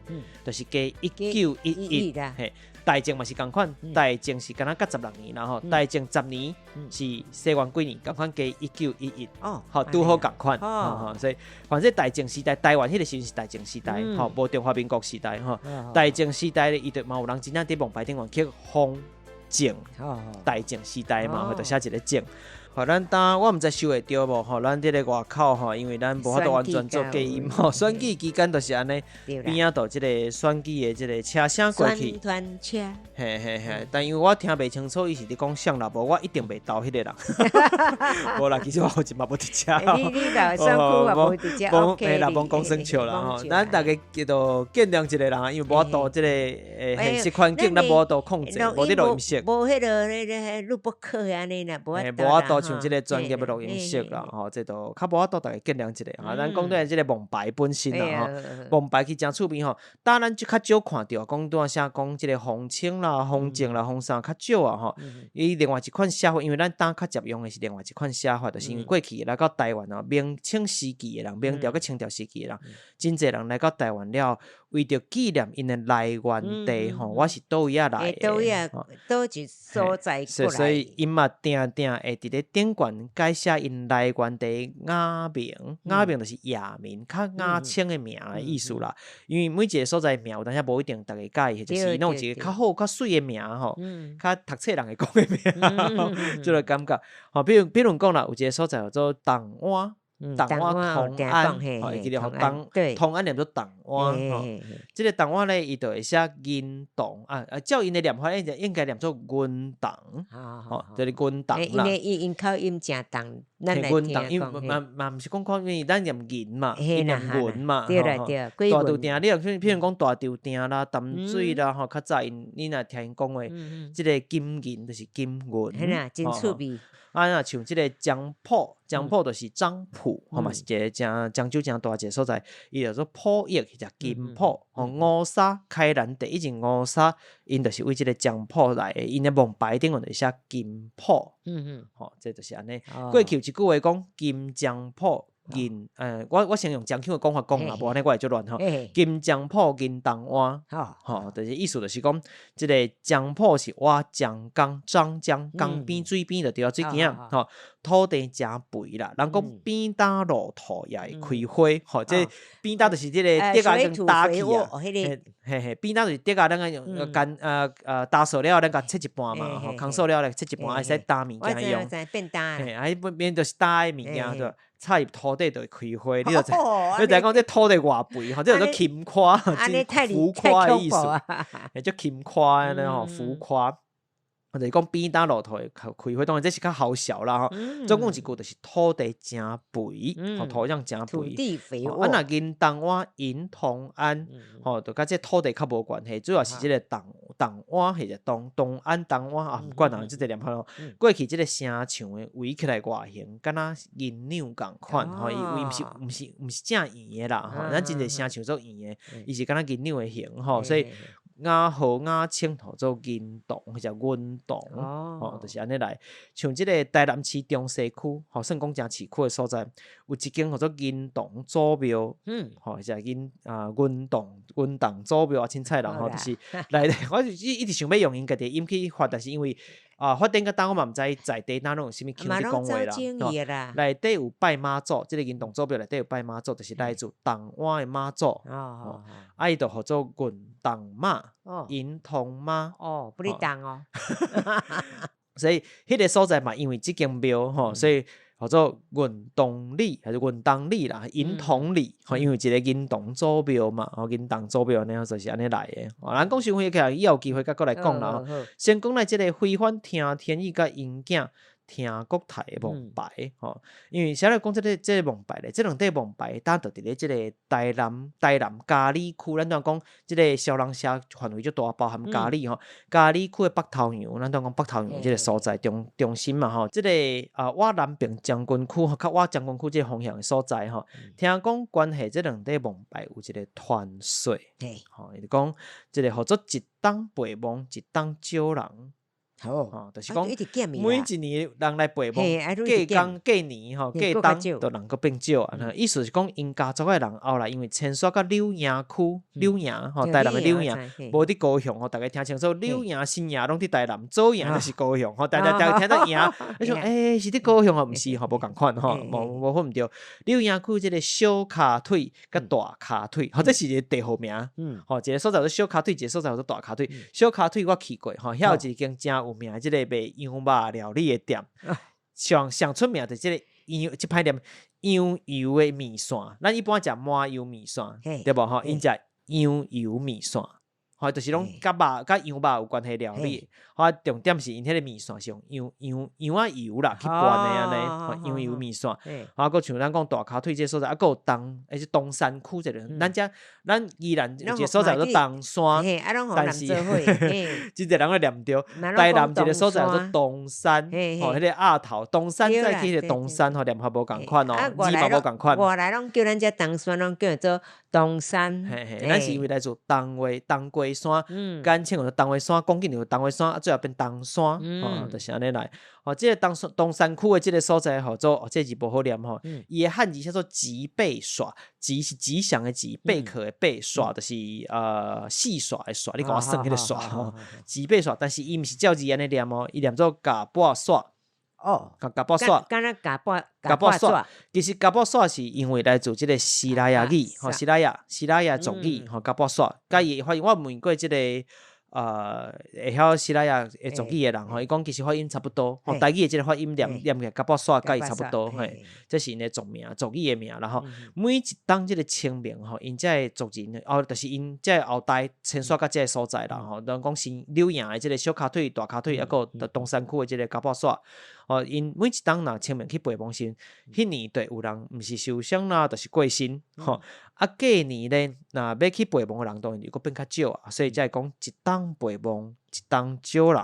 就是加1911。大正嘛是共款，大正是敢若甲16年啦，大正10年是西元几年，共款加1911，拄好共款，所以反正大正时代，台湾迄个时阵是大正时代，无中华民国时代，大正时代咧，伊就嘛有人真正伫蒙牌顶刻封正，大正时代嘛，或者写一个正。咱当我毋知收会着无，咱伫咧外口因为咱无法度完全做隔音，选举期间就是安尼，边仔度即个选举的即个车声过去，宣传车，但因为我听袂清楚，伊是伫讲啥啦，无我一定袂投迄个人，无啦，其实我好真嘛无伫遮，你老辛苦啊，无伫遮 OK， 啦，甭讲生笑啦，咱大家叫做见谅一个人，因为无法度即个现实环境，咱无法度控制，无伫录音室，无迄个录播课安尼啦，无法度。像即个专业的录音室啦，这都较无法度大家见谅一下。咱讲对即个蒙牌本身啦，蒙牌去真趣味吼。当然就较少看到，讲拄仔写讲即个皇亲啦、皇正啦、皇啥较少啊伊另外一款写法，因为咱当较常用的是另外一款写法，就是因为过去来到台湾明清时期的人，明朝跟清朝时期的人，真侪人来到台湾了，为着纪念因的来源地吼，我是倒位啊来的，倒一所在过来，所以因嘛定定会伫咧典馆解释因来源地雅名，雅名就是雅名，较雅清的名的意思啦。因为每一个所在名有当下无一定大家介意，就是弄一个较好较水的名吼，较读册人会讲的名，就来感觉吼。比如讲啦，有一个所在叫做东湾。东湾同安，会记得吼，同安念做东湾吼。即个东湾咧，伊就会写银洞照因的念法，应该念做云洞，吼，就是云洞啦。因口音正重，咱来云洞，听讲嘛毋是讲因为咱念银嘛，伊念云嘛，对啦对，大稻埕，你譬如讲大稻埕啦、淡水啦，吼，较早你若听因讲话，即个金银就是金云，嘿啦，真趣味。若像即个江浦就是漳浦，吼嘛是一个漳州诚大一个所在，伊叫做浦邑，或者金浦，吼五沙开南第一前五沙，因就是为即个漳浦来的，因的蒙牌顶就写金浦，吼，这就是安尼。过去有一句话讲金漳浦。银我先用漳口的讲法讲啦，无安尼我会足乱吼。金漳浦银东湾，吼，就是意思就是讲，即个漳浦是我漳江漳江江边水边就对啊，水边啊，吼，土地诚肥啦。人讲边搭路土也会开花，吼，即边搭就是即个地啊，跟搭起啊，边搭就是地啊，咱个用干打扫了，咱甲切一半嘛，吼，空扫了来切一半，会使搭物件用，变搭，边就是搭的物件对。插入土地就会开花，你就知讲这土地偌肥吼，这叫做轻夸，真浮夸的意思，叫轻夸咧吼，浮夸。就是讲边搭路土会开花，当然这是较好笑啦吼。总共一句就是土地诚肥，土壤诚肥，土地肥沃。若银东湾银同安，吼，就甲这土地较无关系，主要是即个东湾或者东安东湾啊，毋管哪即个念法咯。过去即个城墙的围起来外形，敢若银两共款，吼，伊毋是正圆的啦，吼，咱真侪城墙做圆的，伊是敢若银两的形，吼，所以。雅好雅清头做银洞或者云洞，吼，就是安尼来。像即个台南市中西区，吼，算讲诚市区的所在，有一间叫做银洞祖庙，吼，或者云洞祖庙啊，凊彩啦，吼，就是来，我一直想要用因家己音去发，但是因为发展个单我嘛毋知在地哪拢有啥物腔伫讲话啦，内底有拜妈祖，即个银洞祖庙内底有拜妈祖，就是来自东湾的妈祖，伊就号做云洞妈。银同妈不哩当哦，所以迄个所在嘛，因为即间庙吼，所以叫做云洞里还是云洞里啦，银同里吼，因为一个银洞祖庙嘛，银洞祖庙呢就是安尼来的。咱讲伤远起来，以后有机会再过来讲啦。先讲来即个非凡听天意甲因囝。听国台的蒙牌吼，因为啥咧讲即个蒙牌咧，即两块蒙牌，呾就伫咧即个台南嘉里区，咱讲即个小人社范围足大，包含嘉里吼，嘉里区的北头洋，咱讲北头洋即个所在中心嘛吼，即个我南平将军区吼，较我将军区即个方向的所在吼，听讲关系即两块蒙牌有一个传说，吼，伊就讲即个号做一当陪梦，一当招人。就是讲每一年人来陪梦，过年吼，过冬都人个变少啊。意思是讲，因家族的人后来因为迁徙到柳营区，柳营吼，台南的柳营，无伫高雄吼，大家听清楚，柳营、新营拢伫台南，左营就是高雄吼。大家听到营，你说是伫高雄啊？毋是吼，无共款吼，无分毋对。柳营区即个小骹腿甲大骹腿，或者是一个地号名，吼，一个所在做小骹腿，一个所在做大骹腿。小骹腿我去过吼，遐有一间真有名，即个卖羊肉料理的店，上出名就即个即排店羊油的面线，咱一般食麻油面线，对无吼？因食羊油面线，吼，就是拢甲羊肉有关系料理。重点是因迄个面线是用羊仔油啦去拌的安尼，羊油面线。搁像咱讲大骹腿这所在，搁有东山区这个，咱宜兰有一个所在叫做东山，但是真侪人会念着。台南一个所在叫做东山，迄个鸭头东山再去迄个东山，念法无共款哦，字嘛无共款。外来拢叫咱遮东山，拢叫做东山，咱是因为来自东瓜山，简称叫东瓜山，讲紧就东瓜山，最后变东山，就是安尼来。这个东山区的这个所在叫做，这字不好念吼，伊的汉字叫做吉贝耍，吉是吉祥的吉，贝壳的贝，耍就是戏耍的耍，你给我算迄个耍吼，吉贝耍，但是伊毋是照字安尼念哦，伊念做嘎巴耍。嘎巴耍，敢若嘎巴耍，其实嘎巴耍是因为来自这个西拉雅语，西拉雅族语，嘎巴耍。甲伊发现我问过这个会晓西拉雅族语的人伊讲其实发音差不多，台语的这个发音念起来嘎巴耍，甲伊差不多，这是因的族名，族语的名。然后每一当这个清明因这个族人就是因这后代迁徙到这个所在啦人讲是柳营的这个小骹腿、大骹腿，还有东山区的这个嘎巴耍。因每一当若清明去陪亡神，迄年对有人毋是受伤啦，就是过身隔年咧，若要去陪亡的人当然就变较少所以才会讲一当陪亡，一当少人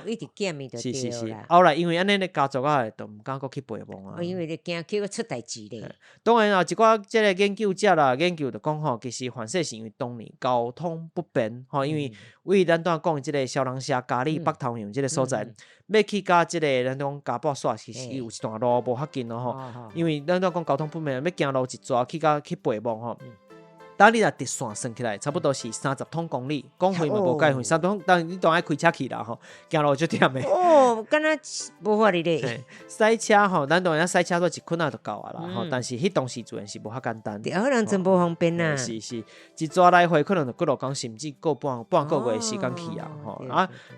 一直减伊就对啦。是。后来因为安尼咧家族就毋敢去陪亡因为你惊去出代志咧。当然一寡即个研究者啦，研究就讲其实反说是因为当年交通不便因为为咱当讲即个小人社嘉义北头洋即个所在，要去甲即个咱讲嘉埔煞，其实有一段路无较近因为咱当讲交通不便，要行路一抓去陪亡当你若直线算起来，差不多是30通公里，讲远嘛无介远，30通，但你当然开车去啦行路就点的。敢若无法哩咧。塞车咱当然塞车做一困就够啦但是迄当时自然是无较简单。可能真无方便啦。是，一抓来回可能就几落工，甚至过半个月的时间去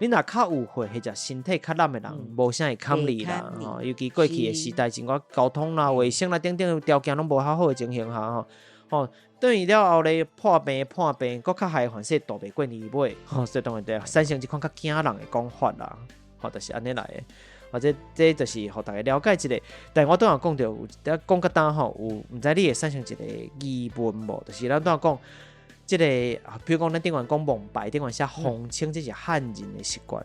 你若较有血或者身体较懒的人，无啥会堪你啦尤其过去的时代，整个交通啦、卫生啦等等条件拢无较好的情形下等于了后咧破病，搁较害反说大袂过年尾所以当然对产生一款较惊人的讲法啦就是安尼来的或者这就是互大家了解一下。但我当然讲到有讲到当有毋知你会产生一个疑问无，就是咱当然讲这个比如讲咱顶完讲蒙牌，顶完写洪清，这是汉人的习惯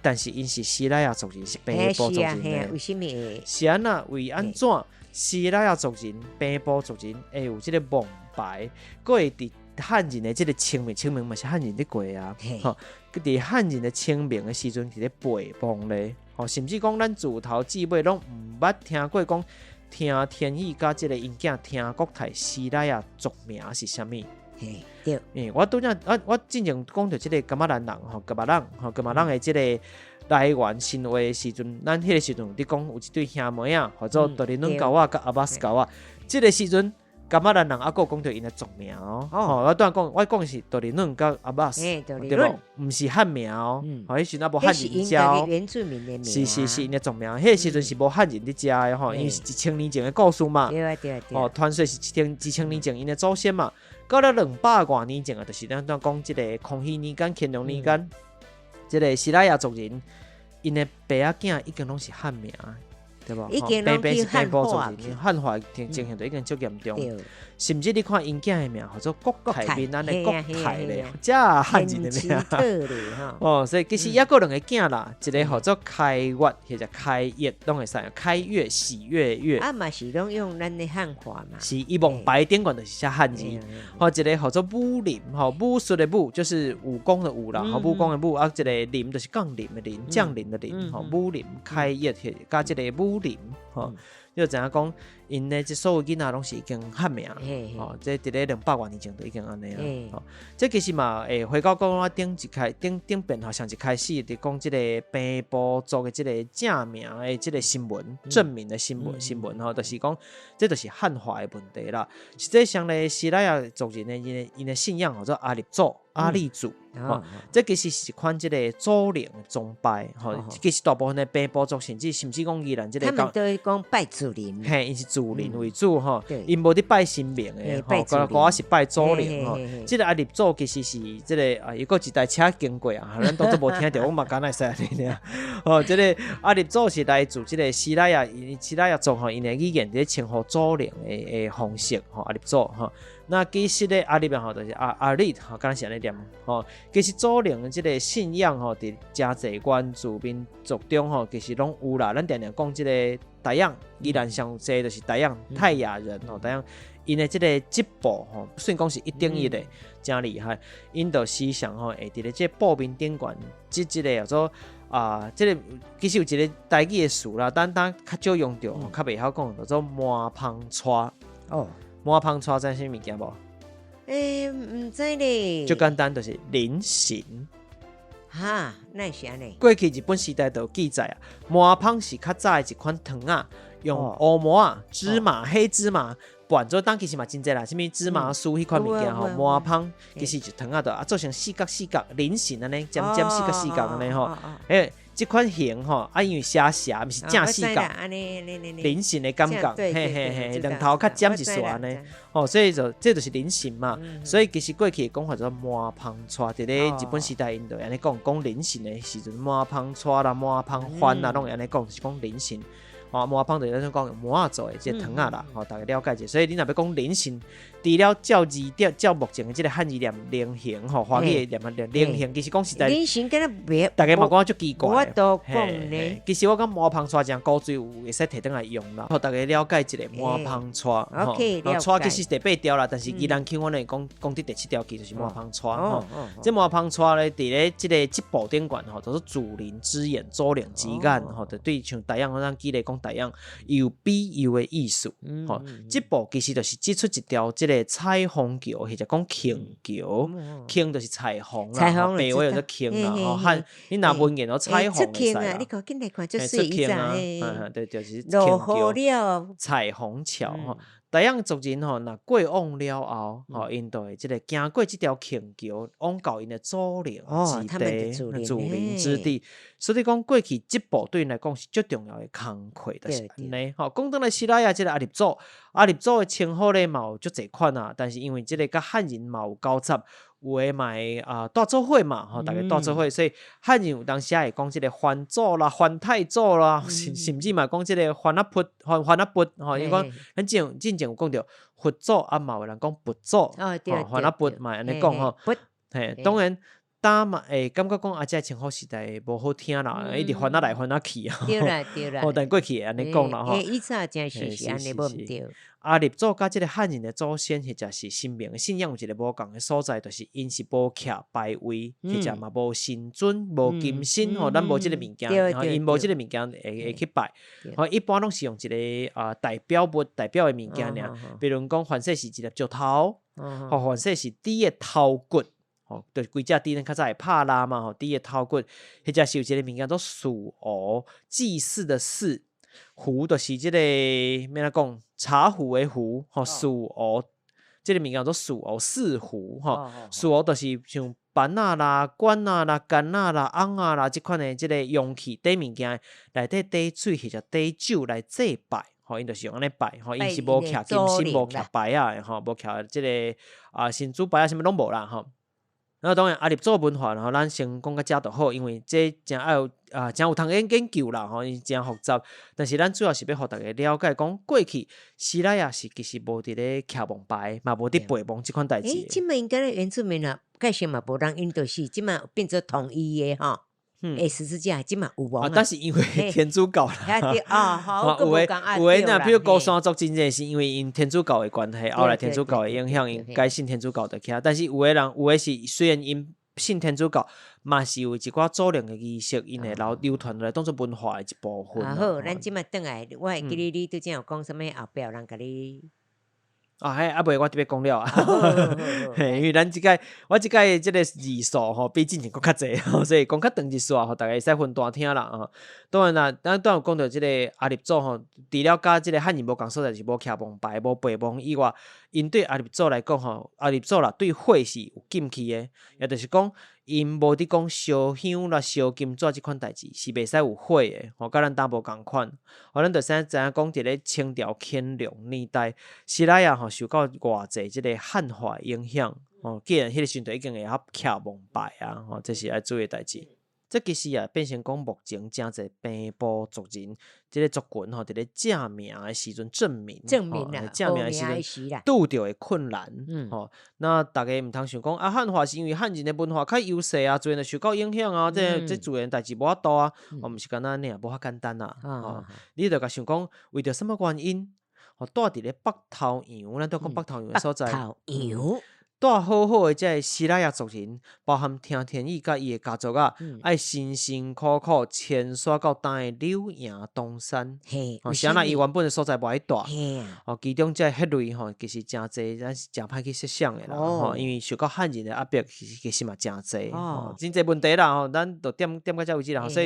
但是因是西拉雅族人，是平埔族人的为什么是安那为安怎西拉雅族人、平埔族人会有这个蒙牌，佫会伫汉人的这个清明嘛是汉人伫过伫汉人的清明的时阵伫咧陪亡咧甚至讲咱自头至尾拢毋捌听过讲听天意甲这个因囝听国泰西拉雅族名是啥物对我拄则我之前讲到这个噶玛兰人噶玛人的这个来源生活的时阵，咱迄个时阵你讲有一对兄妹或者德林伦高啊甲阿巴斯高啊，这个时阵噶玛兰人还佫讲到因的族名我当然讲，我讲的是德林伦甲阿巴斯，对无？毋是汉名迄时阵无汉人教，原住民的名，是因的族名。迄个时阵是无汉人伫食的因为是1000年前的故事嘛。对传说是1000年前因的祖先嘛。到了200多年前就是咱讲这个康熙年间、乾隆年间，这个西拉雅族人因的爸仔囝已经拢是汉名。对无？已经拢去汉化，汉化情形就已经足严重。甚至你看因囝的名叫做国泰民安的国泰咧，这汉人的名所以其实也有2个囝啦，一个叫做开月或者开业，拢会使开月喜悦月嘛是拢用咱的汉话嘛，是伊蒙白顶管就是写汉字一个叫做武林武术的武就是武功的武啦武功的武一个林就是降临的林降临的林武林开业加这个武林你就知影讲因的这所有囡仔拢是已经汉名这伫咧200多年前就已经安尼这其实嘛回到讲我顶遍好像一开始伫讲这个平埔族的这个正名的这个新闻正名的新闻就是讲这就是汉化的问题啦。实际上咧西拉雅族人的因的信仰叫做阿立祖阿立祖这其实是一款这个祖灵的崇拜其实大部分的平埔族甚至讲宜兰这个他们都会讲拜祖灵因是祖灵为主因无伫拜神明的我是拜祖灵这个阿立祖其实是这个有一台车经过咱当作无听到我嘛敢若会使安尼这个阿立祖是来自这个西拉雅族因的语言伫称呼祖灵的方式阿立祖那其实咧阿里边吼就是阿里吼，敢若是安尼念吼。其实祖灵的即个信仰吼，伫真侪原住民族中吼，其实拢有啦。咱常常讲即个台阳，依然上济就是台阳泰雅人吼，台阳因的即个织布吼，虽然讲是一等一的，真厉害。因着思想吼，会伫咧即布面顶悬，即个叫做即个其实有一个台语的词啦，但较少用着，较袂晓讲，叫做麻芳带。哦。麻芳带知啥物件无？唔知咧。就简单，就是菱形。哈，那是安尼。过去日本时代就有记载啊，麻芳是较早的一款糖啊，用乌麻、芝麻、黑芝麻拌做当，其实嘛真济啦，什物芝麻酥迄款物件吼，麻芳其实就糖啊，就做成四角菱形安尼，尖四角安尼吼，这款形吼，因为写斜，毋是正四角，菱形的感觉，嘿嘿嘿，两头较尖一撮安尼，所以就这就是菱形嘛。所以其实过去的讲法叫麻芳带，伫咧日本时代因就安尼讲菱形的时阵，麻芳带啦、麻芳番啦，拢会安尼讲，是讲菱形。麻芳就是咱讲麻做的即个糖啊啦，大家了解者。所以你若要讲菱形，除了照目前的即个汉字念菱形吼，华语念菱形，其实讲实在，菱形敢若别，大家嘛讲足奇怪。我都讲咧，其实我讲麻芳带真古锥有会使摕倒来用啦，互大家了解一下麻芳带。OK， 了解。带其实第8条啦，但是宜兰腔我呢讲伫第7条记就是麻芳带吼。这麻芳带咧，伫咧即个织布顶悬吼，就是祖灵之眼、祖灵之眼吼，就对像台阳咱举例讲台阳有比有的意思。吼，织布其实就是织出一条即个彩虹桥，或者讲庆桥，庆就是彩虹啦，白话就庆啦，吼，汉你拿文言都彩虹会使啦。你讲进来看就是一张对，就是庆桥、彩虹桥吼。台阳族人吼，若过往了后，吼，因就会即个行过即条庆桥，往到因的祖灵之地、祖灵之地。所以讲过去织布对因来讲是最重要的工课，就是安尼。吼，讲倒来西拉雅即个阿立祖的称号咧嘛有足侪款啊，但是因为即个甲汉人嘛有交杂。有诶嘛会带做伙嘛，吼，大家带做伙，所以汉人有当时会讲即个番祖啦、番太祖啦，甚至嘛讲即个番阿佛、番阿佛，吼，因为讲咱之前有讲着佛祖啊，嘛有人讲佛祖，番阿佛嘛安尼讲吼，嘿，当然。但嘛会感觉讲这称呼实在无好听啦，一直翻来翻去啊。对啦，但过去会安尼讲啦吼。以前真是安尼无毋对。阿立祖甲即个汉人的祖先，或者是神明的信仰有一个无共的所在，就是因是无徛拜位，或者嘛无神尊、无金身吼，咱无即个物件，因无即个物件会去拜。一般拢是用一个代表物、代表的物件尔，比如讲凡说是一粒石头，凡说是猪的头骨。就是规只猪咱较早会拍蜡嘛，猪的头骨，或者是有一个物件做属鹅，祭祀的祀，壶就是即个咩啦讲茶壶的壶，属鹅，即个物件做属鹅四壶，属鹅就是像盘啊啦、管啊啦、竿啊啦、甕啊啦，即款的即个容器底物件内底底水或者底酒来祭拜。因就是用安尼拜，因是无徛金身、无徛牌啊，无徛即个神主牌啊，什么拢无啦，然后当然阿立祖文化，然后咱先讲到遮就好，因为这真有真有通研究啦，伊真复杂。但是咱主要是要互大家了解，讲过去西拉雅是其实无伫咧徛王牌，嘛无伫陪王即款代志。即嘛应该咧原住民啊，介绍嘛无人因著是即嘛变做统一的吼。十字架即嘛有王但是因为天主教啦，好，有诶呐，比如高山族真正是因为因天主教的关系，后来天主教的影响，因改信天主教的起来。但是有诶人有诶是虽然因信天主教，嘛是有一寡祖灵的仪式，因会流传来当做文化的一部分。好，咱即嘛转来，我会记你拄则有讲啥物后壁有人甲你。袂我特别讲了啊，因为咱我即届即个字数吼比之前更较济，所以讲较长一丝吼，大家会使分段听啦。当然啦，咱有讲到即个阿立祖吼，除了甲即个汉人无共所在，是无徛王牌、无陪王以外，因对阿立祖来讲吼，阿立祖啦对火是有禁忌的，也就是讲。因无伫讲烧香啦、烧金纸即款代志是袂使有火的，甲咱当无共款。咱就知影讲伫咧清朝乾隆年代，西拉雅受到偌济即个汉化影响。既然迄个时阵已经会晓徛王牌啊，这是要注意的代志。这其实啊，变成讲目前真侪平埔族人，即个族群吼，伫咧正名的时阵证明啦，正名的时阵拄着的困难，吼。那大家毋通想讲啊，汉化是因为汉人的文化较优势啊，自然就受到影响啊，这自然代志无法度啊，毋是干那呢，无遐简单啊，吼。你着甲想讲，为着什么原因，吼，住伫咧北头洋，咱都讲北头洋的所在。住好好的这西拉雅族人，包含听天意甲伊的家族啊，爱辛辛苦苦迁徙到当的柳营东山，是安那伊原本的所在无爱住，其中这迄类吼，其实真济，咱是真歹去设想的啦，因为受到汉人的压迫，其实嘛真济，真济问题啦，吼，咱就点到这为止啦，所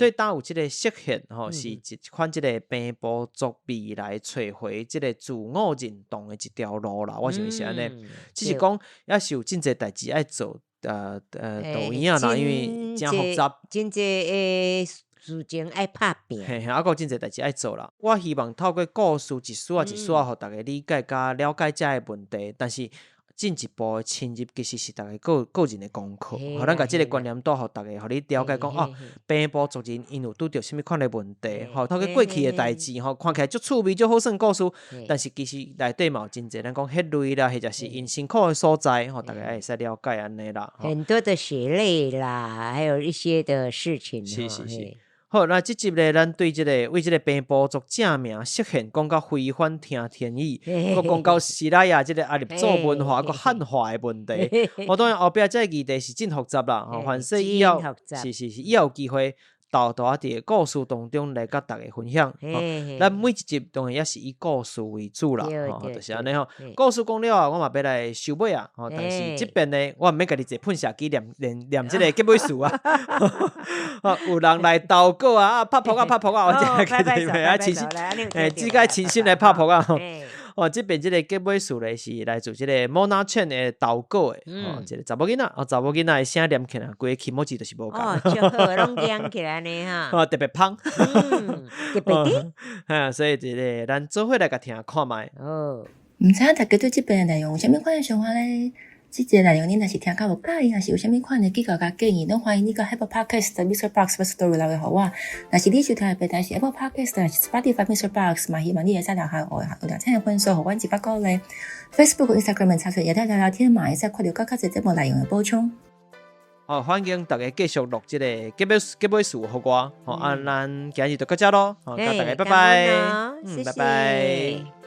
以当有这个实现，吼，是一款这个平埔族未来找回这个自我认同的一条路啦，我认为是安尼，只是讲。也是有真侪代志爱做，抖音啊啦，因为真复杂，真侪事情爱拍拼，还有真侪代志爱做啦。我希望透过故事一丝啊一丝啊，互大家理解甲了解这个问题，但是进一步的深入，其实是大家个人的功课。互咱甲即个观念带互大家，互你了解讲哦，平埔族人因有拄着什么款的问题，吼，透过过去的代志，吼，看起来足趣味、足好算故事，但是其实内底嘛有真侪咱讲迄类啦，或者是因辛苦的所在，吼，大家会使了解安尼啦。很多的血泪啦，还有一些的事情。是。好，那这集咧，咱对为这个平埔族正名实现讲到非凡听天意，佮讲到西拉雅这个阿立族文化佮汉化的问题。我当然后壁这个议题是真复杂啦，凡是以后是以后有机会。豆豆伫故事当中来甲大家分享，咱每一集当然也是以故事为主啦，就是安尼吼。故事讲了啊，我嘛要来收尾啊，但是这边呢，我毋免家己坐喷射机念这个结尾词啊。有人来投稿啊，拍扑啊，我这个其实只该真心来拍扑啊。这边这个结尾词咧是来自这个 Mona Chen 的投稿的，这个查某囡仔，查某囡仔的声念起来，规个气模字就是无共。就好，拢念起来呢哈。特别芳。特别的。所以这个咱做伙来甲听看卖。毋知影大家对这边的内容有啥物款的想法咧？这节内容恁若是听较无介意，若是有啥物款的计较甲建议，拢欢迎你到 Apple Podcast、Mr. Box Story 来互我。若是你收听的平台是 Apple Podcast 还是 Spotify、Mr. Box 嘛，希望你会使留下有2,000的分数，互阮一百鼓励。Facebook、Instagram 查询也聊聊天嘛，会使看到较侪节目内容的补充。欢迎大家继续录这个结尾词互我。咱今日就到这咯，大家拜拜，谢谢。拜拜。